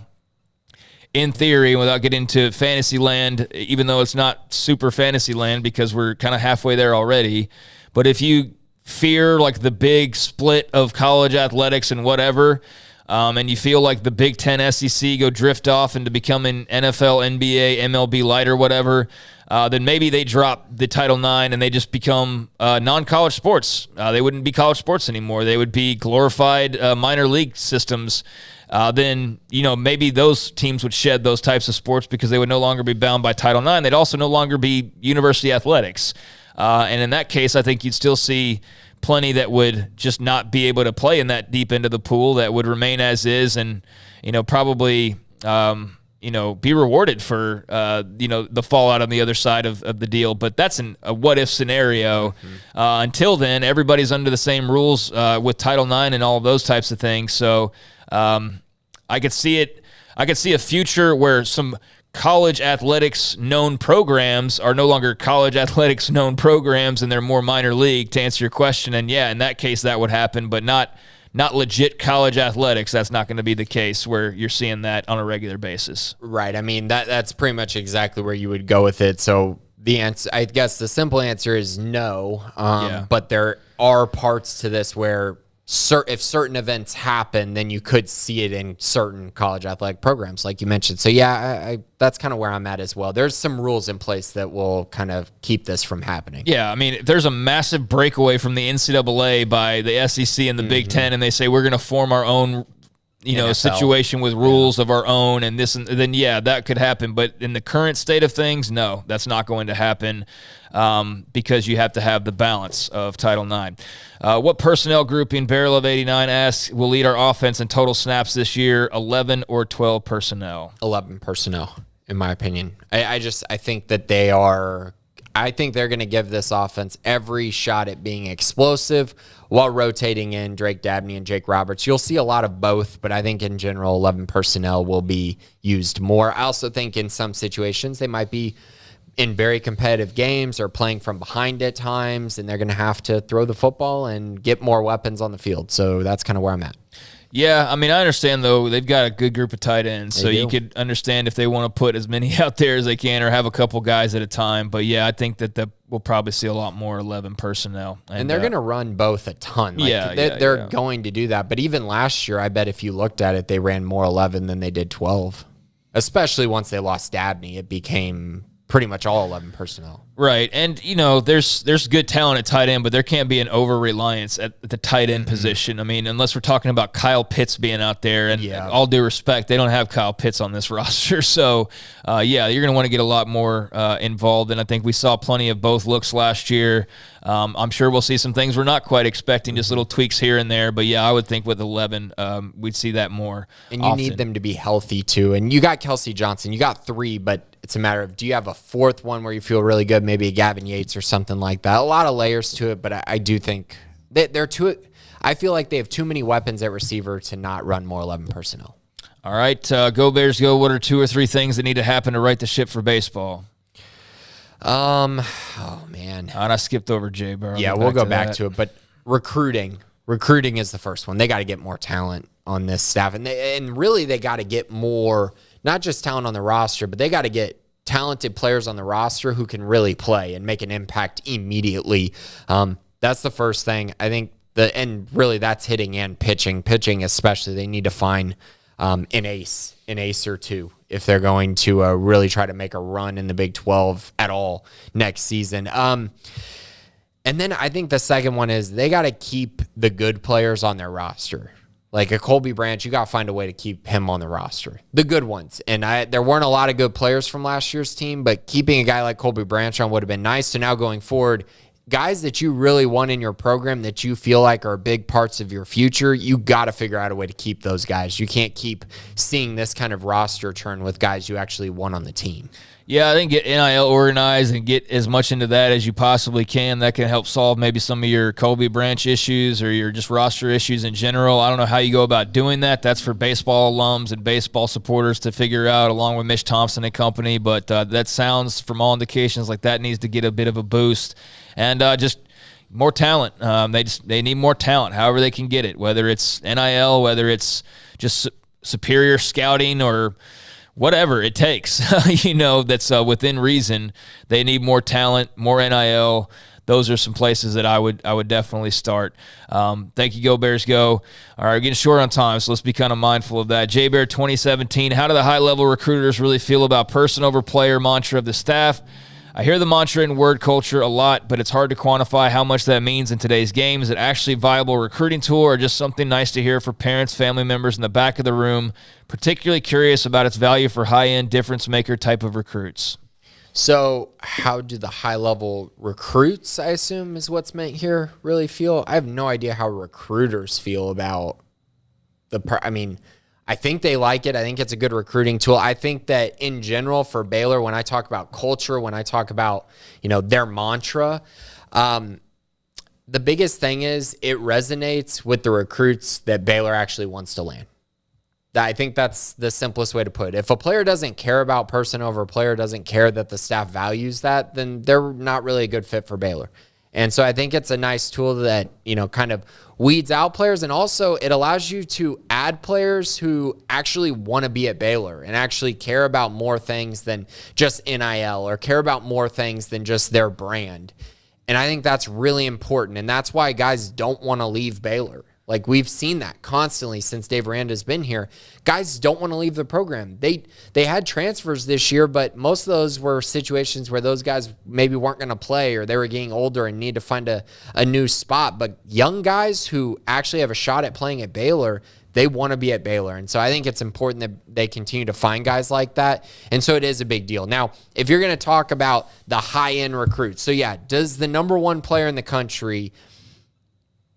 In theory, without getting into fantasy land, even though it's not super fantasy land because we're kind of halfway there already, but if you fear like the big split of college athletics and whatever, and you feel like the Big Ten, SEC go drift off into becoming NFL, NBA, MLB light or whatever, then maybe they drop the Title IX and they just become non-college sports. They wouldn't be college sports anymore. They would be glorified minor league systems. Then, maybe those teams would shed those types of sports because they would no longer be bound by Title IX. They'd also no longer be university athletics. And in that case, I think you'd still see plenty that would just not be able to play in that deep end of the pool, that would remain as is and, probably, be rewarded for, the fallout on the other side of the deal. But that's a what-if scenario. Until then, everybody's under the same rules with Title IX and all of those types of things. So I could see it. I could see a future where some college athletics known programs are no longer college athletics known programs and they're more minor league, to answer your question. And yeah, in that case that would happen, but not legit college athletics. That's not going to be the case where you're seeing that on a regular basis. Right. I mean, that's pretty much exactly where you would go with it. So the answer, I guess the simple answer is no. But there are parts to this where if certain events happen, then you could see it in certain college athletic programs, like you mentioned. So yeah, that's kind of where I'm at as well. There's some rules in place that will kind of keep this from happening. Yeah, I mean, if there's a massive breakaway from the NCAA by the SEC and the Big Ten, and they say we're going to form our own, NFL situation with rules of our own and this, and then yeah, that could happen. But in the current state of things, no, that's not going to happen. Because you have to have the balance of Title IX. What personnel grouping, Barrel of 89 asks, will lead our offense in total snaps this year, 11 or 12 personnel? 11 personnel, in my opinion. I think that they are – I think they're going to give this offense every shot at being explosive while rotating in Drake Dabney and Jake Roberts. You'll see a lot of both, but I think in general 11 personnel will be used more. I also think in some situations they might be – in very competitive games or playing from behind at times, and they're going to have to throw the football and get more weapons on the field. So that's kind of where I'm at. Yeah, I mean, I understand, though, they've got a good group of tight ends, so you could understand if they want to put as many out there as they can or have a couple guys at a time. But, yeah, I think that we'll probably see a lot more 11 personnel. And they're going to run both a ton. They're going to do that. But even last year, I bet if you looked at it, they ran more 11 than they did 12. especially once they lost Dabney, it became pretty much all 11 personnel. Right. And, there's good talent at tight end, but there can't be an over-reliance at the tight end position. I mean, unless we're talking about Kyle Pitts being out there, and all due respect, they don't have Kyle Pitts on this roster. So, you're going to want to get a lot more involved, and I think we saw plenty of both looks last year. I'm sure we'll see some things we're not quite expecting, just little tweaks here and there. But, I would think with 11, we'd see that more And you often. need them to be healthy, too. And you got Kelsey Johnson. You got 3, but it's a matter of, do you have a 4th one where you feel really good, maybe a Gavin Yates or something like that? A lot of layers to it, but I do think they're too – I feel like they have too many weapons at receiver to not run more 11 personnel. All right, go Bears, go. What are 2 or 3 things that need to happen to right the ship for baseball? Oh, man. And I skipped over Jay Burrow. Yeah, we'll go back to it, but recruiting is the first one. They got to get more talent on this staff, and really they got to get more – not just talent on the roster, but they got to get talented players on the roster who can really play and make an impact immediately. That's the first thing. I think and really that's hitting and pitching. Pitching especially, they need to find an ace or two if they're going to really try to make a run in the Big 12 at all next season. And then I think the second one is they got to keep the good players on their roster. Like a Colby Branch, you got to find a way to keep him on the roster. The good ones. And there weren't a lot of good players from last year's team, but keeping a guy like Colby Branch on would have been nice. So now going forward, guys that you really want in your program that you feel like are big parts of your future, you got to figure out a way to keep those guys. You can't keep seeing this kind of roster turn with guys you actually want on the team. Yeah, I think get NIL organized and get as much into that as you possibly can. That can help solve maybe some of your Colby Branch issues or your just roster issues in general. I don't know how you go about doing that. That's for baseball alums and baseball supporters to figure out along with Mitch Thompson and company. But that sounds, from all indications, like that needs to get a bit of a boost. And just more talent. They need more talent, however they can get it, whether it's NIL, whether it's just superior scouting or whatever it takes, that's within reason. They need more talent, more NIL. Those are some places that I would definitely start. Thank you, Go Bears, go. All right, we're getting short on time, so let's be kind of mindful of that. J Bear 2017, how do the high-level recruiters really feel about person over player mantra of the staff? I hear the mantra in word culture a lot, but it's hard to quantify how much that means in today's game. Is it actually a viable recruiting tool or just something nice to hear for parents, family members in the back of the room? Particularly curious about its value for high-end, difference-maker type of recruits. So how do the high-level recruits, I assume is what's meant here, really feel? I have no idea how recruiters feel about I think they like it. I think it's a good recruiting tool. I think that in general for Baylor, when I talk about culture, when I talk about, their mantra, the biggest thing is it resonates with the recruits that Baylor actually wants to land. I think that's the simplest way to put it. If a player doesn't care about person over a player, doesn't care that the staff values that, then they're not really a good fit for Baylor. And so I think it's a nice tool that, kind of weeds out players. And also it allows you to add players who actually want to be at Baylor and actually care about more things than just NIL or care about more things than just their brand. And I think that's really important. And that's why guys don't want to leave Baylor. Like we've seen that constantly since Dave Aranda's been here. Guys don't want to leave the program. They had transfers this year, but most of those were situations where those guys maybe weren't going to play or they were getting older and need to find a new spot. But young guys who actually have a shot at playing at Baylor, they want to be at Baylor. And so I think it's important that they continue to find guys like that. And so it is a big deal. Now, if you're going to talk about the high-end recruits, so yeah, does the number one player in the country,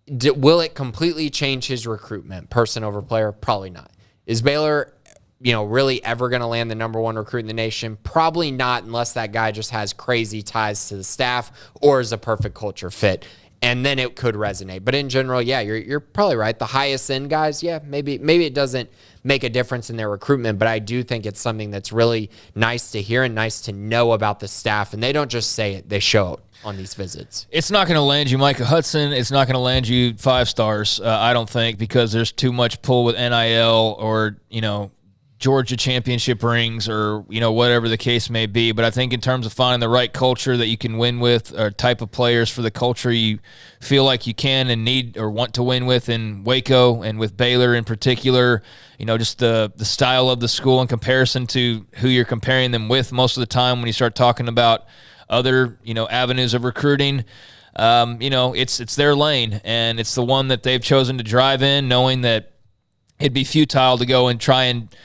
will it completely change his recruitment, person over player? Probably not. Is Baylor, really ever going to land the number one recruit in the nation? Probably not, unless that guy just has crazy ties to the staff or is a perfect culture fit. And then it could resonate. But in general, yeah, you're probably right. The highest end guys, yeah, maybe it doesn't make a difference in their recruitment, but I do think it's something that's really nice to hear and nice to know about the staff. And they don't just say it, they show it on these visits. It's not going to land you Micah Hudson. It's not going to land you 5 stars, I don't think, because there's too much pull with NIL or, Georgia championship rings or, whatever the case may be. But I think in terms of finding the right culture that you can win with, or type of players for the culture you feel like you can and need or want to win with in Waco and with Baylor in particular, just the style of the school in comparison to who you're comparing them with most of the time when you start talking about other, avenues of recruiting. It's their lane, and it's the one that they've chosen to drive in, knowing that it'd be futile to go and try and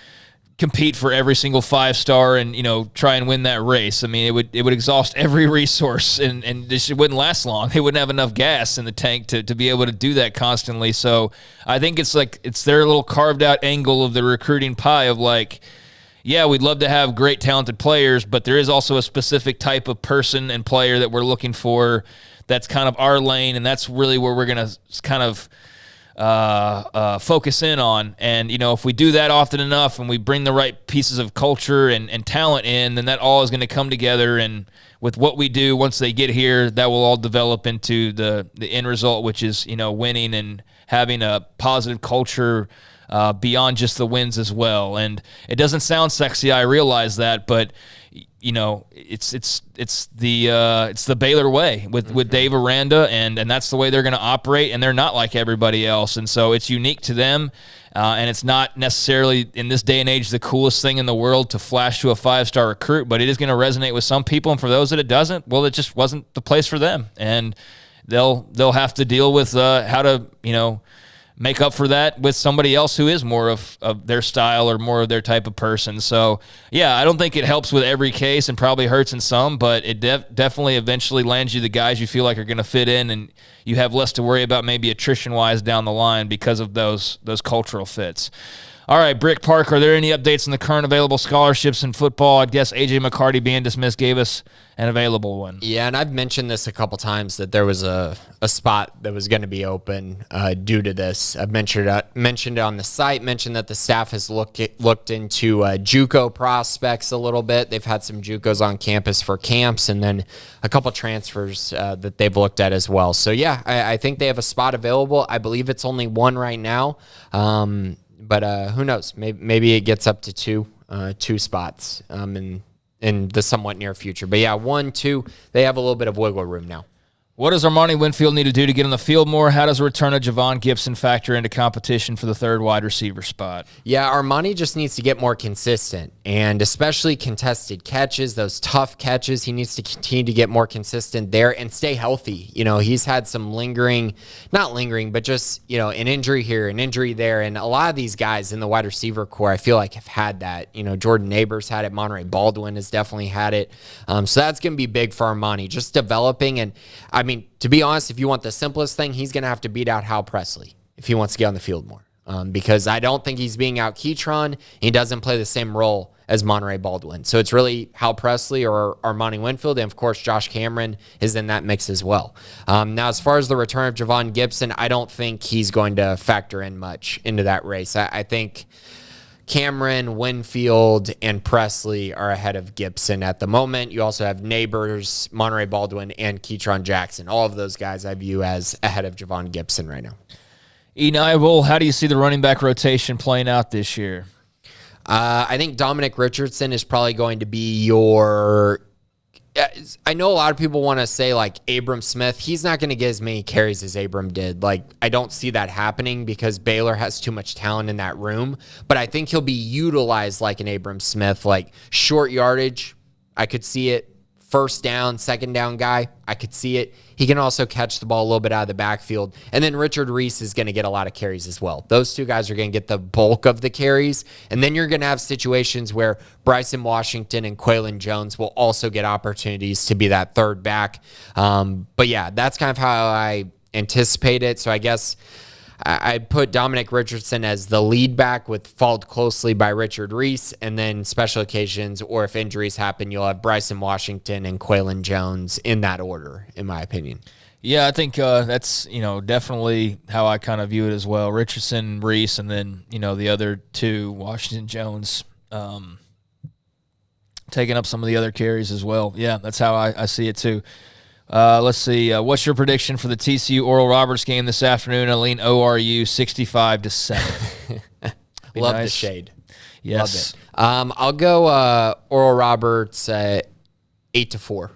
compete for every single 5-star and, try and win that race. I mean, it would exhaust every resource and it wouldn't last long. They wouldn't have enough gas in the tank to be able to do that constantly. So I think it's their little carved out angle of the recruiting pie of yeah, we'd love to have great talented players, but there is also a specific type of person and player that we're looking for that's kind of our lane, and that's really where we're going to kind of focus in on. And, if we do that often enough and we bring the right pieces of culture and talent in, then that all is going to come together. And with what we do, once they get here, that will all develop into the end result, which is, winning and having a positive culture beyond just the wins as well. And it doesn't sound sexy, I realize that, but it's the Baylor way with Dave Aranda, and that's the way they're going to operate, and they're not like everybody else, and so it's unique to them, and it's not necessarily in this day and age the coolest thing in the world to flash to a 5-star recruit, but it is going to resonate with some people, and for those that it doesn't, well, it just wasn't the place for them, and they'll have to deal with how to make up for that with somebody else who is more of their style or more of their type of person. So, yeah, I don't think it helps with every case and probably hurts in some, but it definitely eventually lands you the guys you feel like are going to fit in, and you have less to worry about maybe attrition-wise down the line because of those cultural fits. All right, Brick Park, are there any updates on the current available scholarships in football? I guess A.J. McCarty being dismissed gave us an available one. Yeah, and I've mentioned this a couple times that there was a spot that was going to be open due to this. I've mentioned it on the site, mentioned that the staff has looked into JUCO prospects a little bit. They've had some JUCOs on campus for camps, and then a couple transfers that they've looked at as well. So, yeah, I think they have a spot available. I believe it's only one right now. But who knows? Maybe it gets up to two spots in the somewhat near future. But yeah, 1, 2, they have a little bit of wiggle room now. What does Armani Winfield need to do to get on the field more? How does the return of Javon Gibson factor into competition for the third wide receiver spot? Yeah, Armani just needs to get more consistent, and especially contested catches, those tough catches. He needs to continue to get more consistent there and stay healthy. He's had some not lingering, but just, an injury here, an injury there. And a lot of these guys in the wide receiver core, I feel like have had that. Jordan Neighbors had it. Monterey Baldwin has definitely had it. So that's going to be big for Armani, just developing. And I mean, to be honest, if you want the simplest thing, he's going to have to beat out Hal Presley if he wants to get on the field more. Because I don't think he's being out Keytron. He doesn't play the same role as Monterey Baldwin. So it's really Hal Presley or Armani Winfield. And, of course, Josh Cameron is in that mix as well. Now, as far as the return of Javon Gibson, I don't think he's going to factor in much into that race. I think Cameron, Winfield, and Presley are ahead of Gibson at the moment. You also have Neighbors, Monterey Baldwin, and Keytron Jackson. All of those guys I view as ahead of Javon Gibson right now. Enable, how do you see the running back rotation playing out this year? I think Dominic Richardson is probably going to be your... I know a lot of people want to say Abram Smith. He's not going to get as many carries as Abram did. I don't see that happening because Baylor has too much talent in that room. But I think he'll be utilized like an Abram Smith, short yardage. I could see it. First down, second down guy. I could see it. He can also catch the ball a little bit out of the backfield. And then Richard Reese is going to get a lot of carries as well. Those two guys are going to get the bulk of the carries. And then you're going to have situations where Bryson Washington and Quaylen Jones will also get opportunities to be that third back. But yeah, that's kind of how I anticipate it. So I guess I'd put Dominic Richardson as the lead back, followed closely by Richard Reese, and then special occasions, or if injuries happen, you'll have Bryson Washington and Quaylen Jones in that order, in my opinion. Yeah, I think that's definitely how I kind of view it as well. Richardson, Reese, and then the other two, Washington, Jones, taking up some of the other carries as well. Yeah, that's how I see it too. Let's see. What's your prediction for the TCU Oral Roberts game this afternoon? I lean ORU 65-7. Love the shade. Yes. Love it. I'll go Oral Roberts 8-4.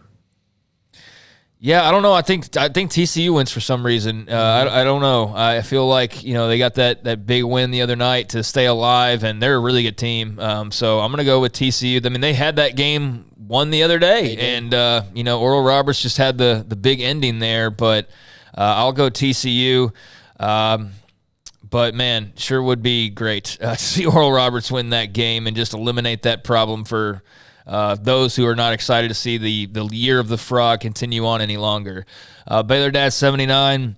Yeah, I don't know. I think TCU wins for some reason. I don't know. I feel like they got that big win the other night to stay alive, and they're a really good team. So I'm gonna go with TCU. I mean, they had that game won the other day, and Oral Roberts just had the big ending there. But I'll go TCU. But man, sure would be great to see Oral Roberts win that game and just eliminate that problem for those who are not excited to see the year of the frog continue on any longer. Baylor Dad 79.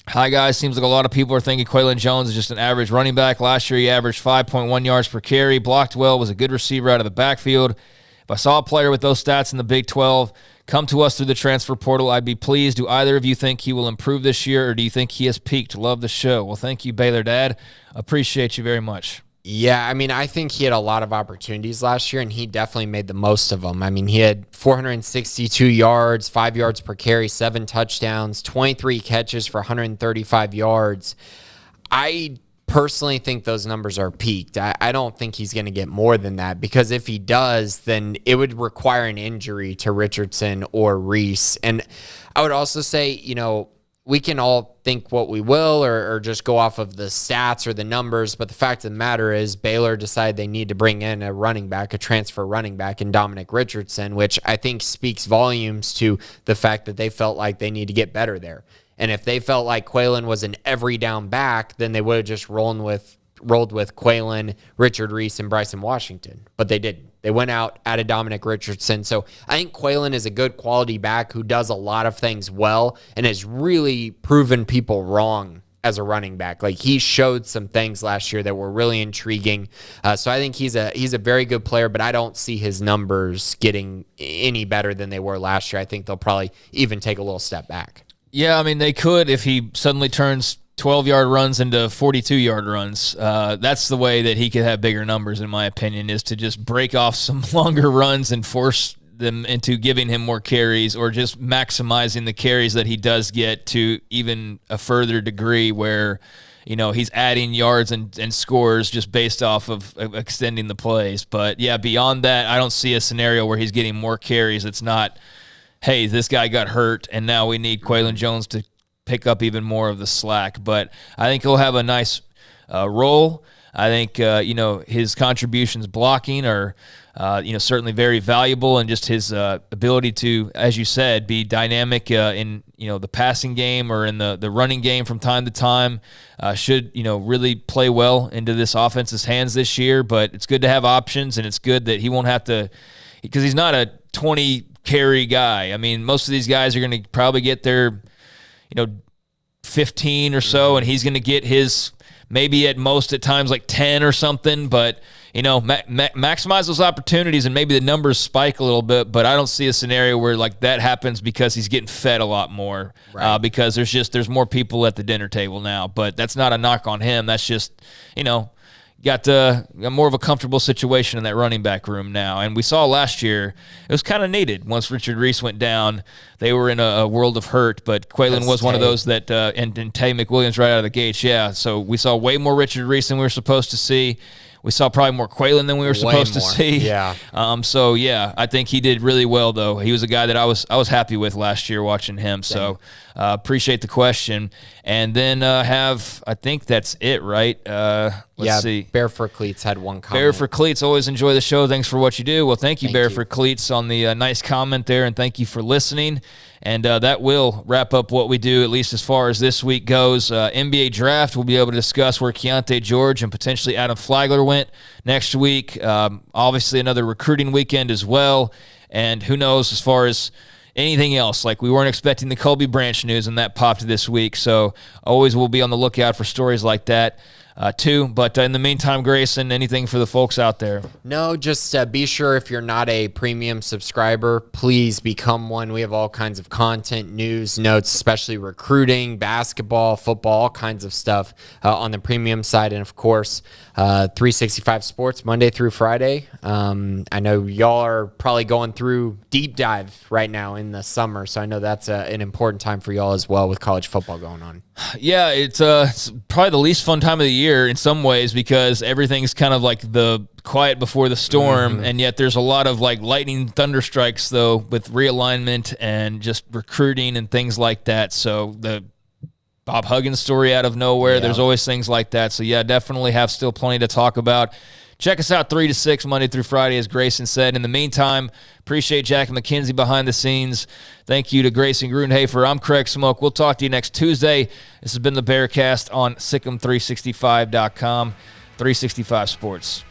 Hi, guys. Seems like a lot of people are thinking Quaylon Jones is just an average running back. Last year, he averaged 5.1 yards per carry, blocked well, was a good receiver out of the backfield. If I saw a player with those stats in the Big 12 come to us through the transfer portal, I'd be pleased. Do either of you think he will improve this year, or do you think he has peaked? Love the show. Well, thank you, Baylor Dad. Appreciate you very much. Yeah, I mean, I think he had a lot of opportunities last year, and he definitely made the most of them. I mean, he had 462 yards, 5 yards per carry, 7 touchdowns, 23 catches for 135 yards. I personally think those numbers are peaked. I don't think he's going to get more than that, because if he does, then it would require an injury to Richardson or Reese. And I would also say, we can all think what we will or just go off of the stats or the numbers, but the fact of the matter is Baylor decided they need to bring in a transfer running back in Dominic Richardson, which I think speaks volumes to the fact that they felt like they need to get better there. And if they felt like Quaylon was an every down back, then they would have just rolled with Quaylon, Richard Reese, and Bryson Washington. But they didn't. They went out, added Dominic Richardson. So I think Quaylon is a good quality back who does a lot of things well and has really proven people wrong as a running back. Like, he showed some things last year that were really intriguing. So I think he's a very good player, but I don't see his numbers getting any better than they were last year. I think they'll probably even take a little step back. Yeah, I mean, they could if he suddenly turns 12-yard runs into 42-yard runs. That's the way that he could have bigger numbers, in my opinion, is to just break off some longer runs and force them into giving him more carries, or just maximizing the carries that he does get to even a further degree where, he's adding yards and scores just based off of extending the plays. But, yeah, beyond that, I don't see a scenario where he's getting more carries. It's not, hey, this guy got hurt, and now we need Quaylon Jones to pick up even more of the slack. But I think he'll have a nice role. I think, his contributions blocking are, certainly very valuable, and just his ability to, as you said, be dynamic in, the passing game or in the running game from time to time should, really play well into this offense's hands this year. But it's good to have options, and it's good that he won't have to, because he's not a 20 carry guy. I mean, most of these guys are going to probably get their 15 or so, and he's going to get his maybe at most at times like 10 or something, but maximize those opportunities, and maybe the numbers spike a little bit. But I don't see a scenario where like that happens because he's getting fed a lot more, right? Because there's more people at the dinner table now. But that's not a knock on him. That's just got more of a comfortable situation in that running back room now. And we saw last year it was kind of needed. Once Richard Reese went down, they were in a world of hurt. But Quaylon was one of those that and Tay McWilliams right out of the gates. Yeah, so we saw way more Richard Reese than we were supposed to see. We saw probably more Quaylon than we were supposed to see. Yeah. So yeah, I think he did really well though. He was a guy that I was happy with last year watching him. So appreciate the question. And then I think that's it, right? Let's see. Barefoot Cleats had one comment. Barefoot Cleats, always enjoy the show. Thanks for what you do. Well, thank you, Barefoot Cleats, on the nice comment there, and thank you for listening. And that will wrap up what we do, at least as far as this week goes. NBA draft, we'll be able to discuss where Keontae George and potentially Adam Flagler went next week. Obviously, another recruiting weekend as well. And who knows as far as anything else. Like, we weren't expecting the Colby Branch news, and that popped this week. So always we'll be on the lookout for stories like that too. But in the meantime, Grayson, anything for the folks out there? No, just be sure, if you're not a premium subscriber, please become one. We have all kinds of content, news, notes, especially recruiting, basketball, football, all kinds of stuff on the premium side. And of course, 365 Sports Monday through Friday. I know y'all are probably going through deep dive right now in the summer, so I know that's an important time for y'all as well with college football going on. Yeah, it's probably the least fun time of the year in some ways because everything's kind of like the quiet before the storm, and yet there's a lot of like lightning thunder strikes though with realignment and just recruiting and things like that. So the Bob Huggins story out of nowhere, there's always things like that. So yeah, definitely have still plenty to talk about. Check us out 3 to 6 Monday through Friday, as Grayson said. In the meantime, appreciate Jack and McKenzie behind the scenes. Thank you to Grayson Grundhoefer. I'm Craig Smoak. We'll talk to you next Tuesday. This has been the Bearcast on SicEm365.com. 365 Sports.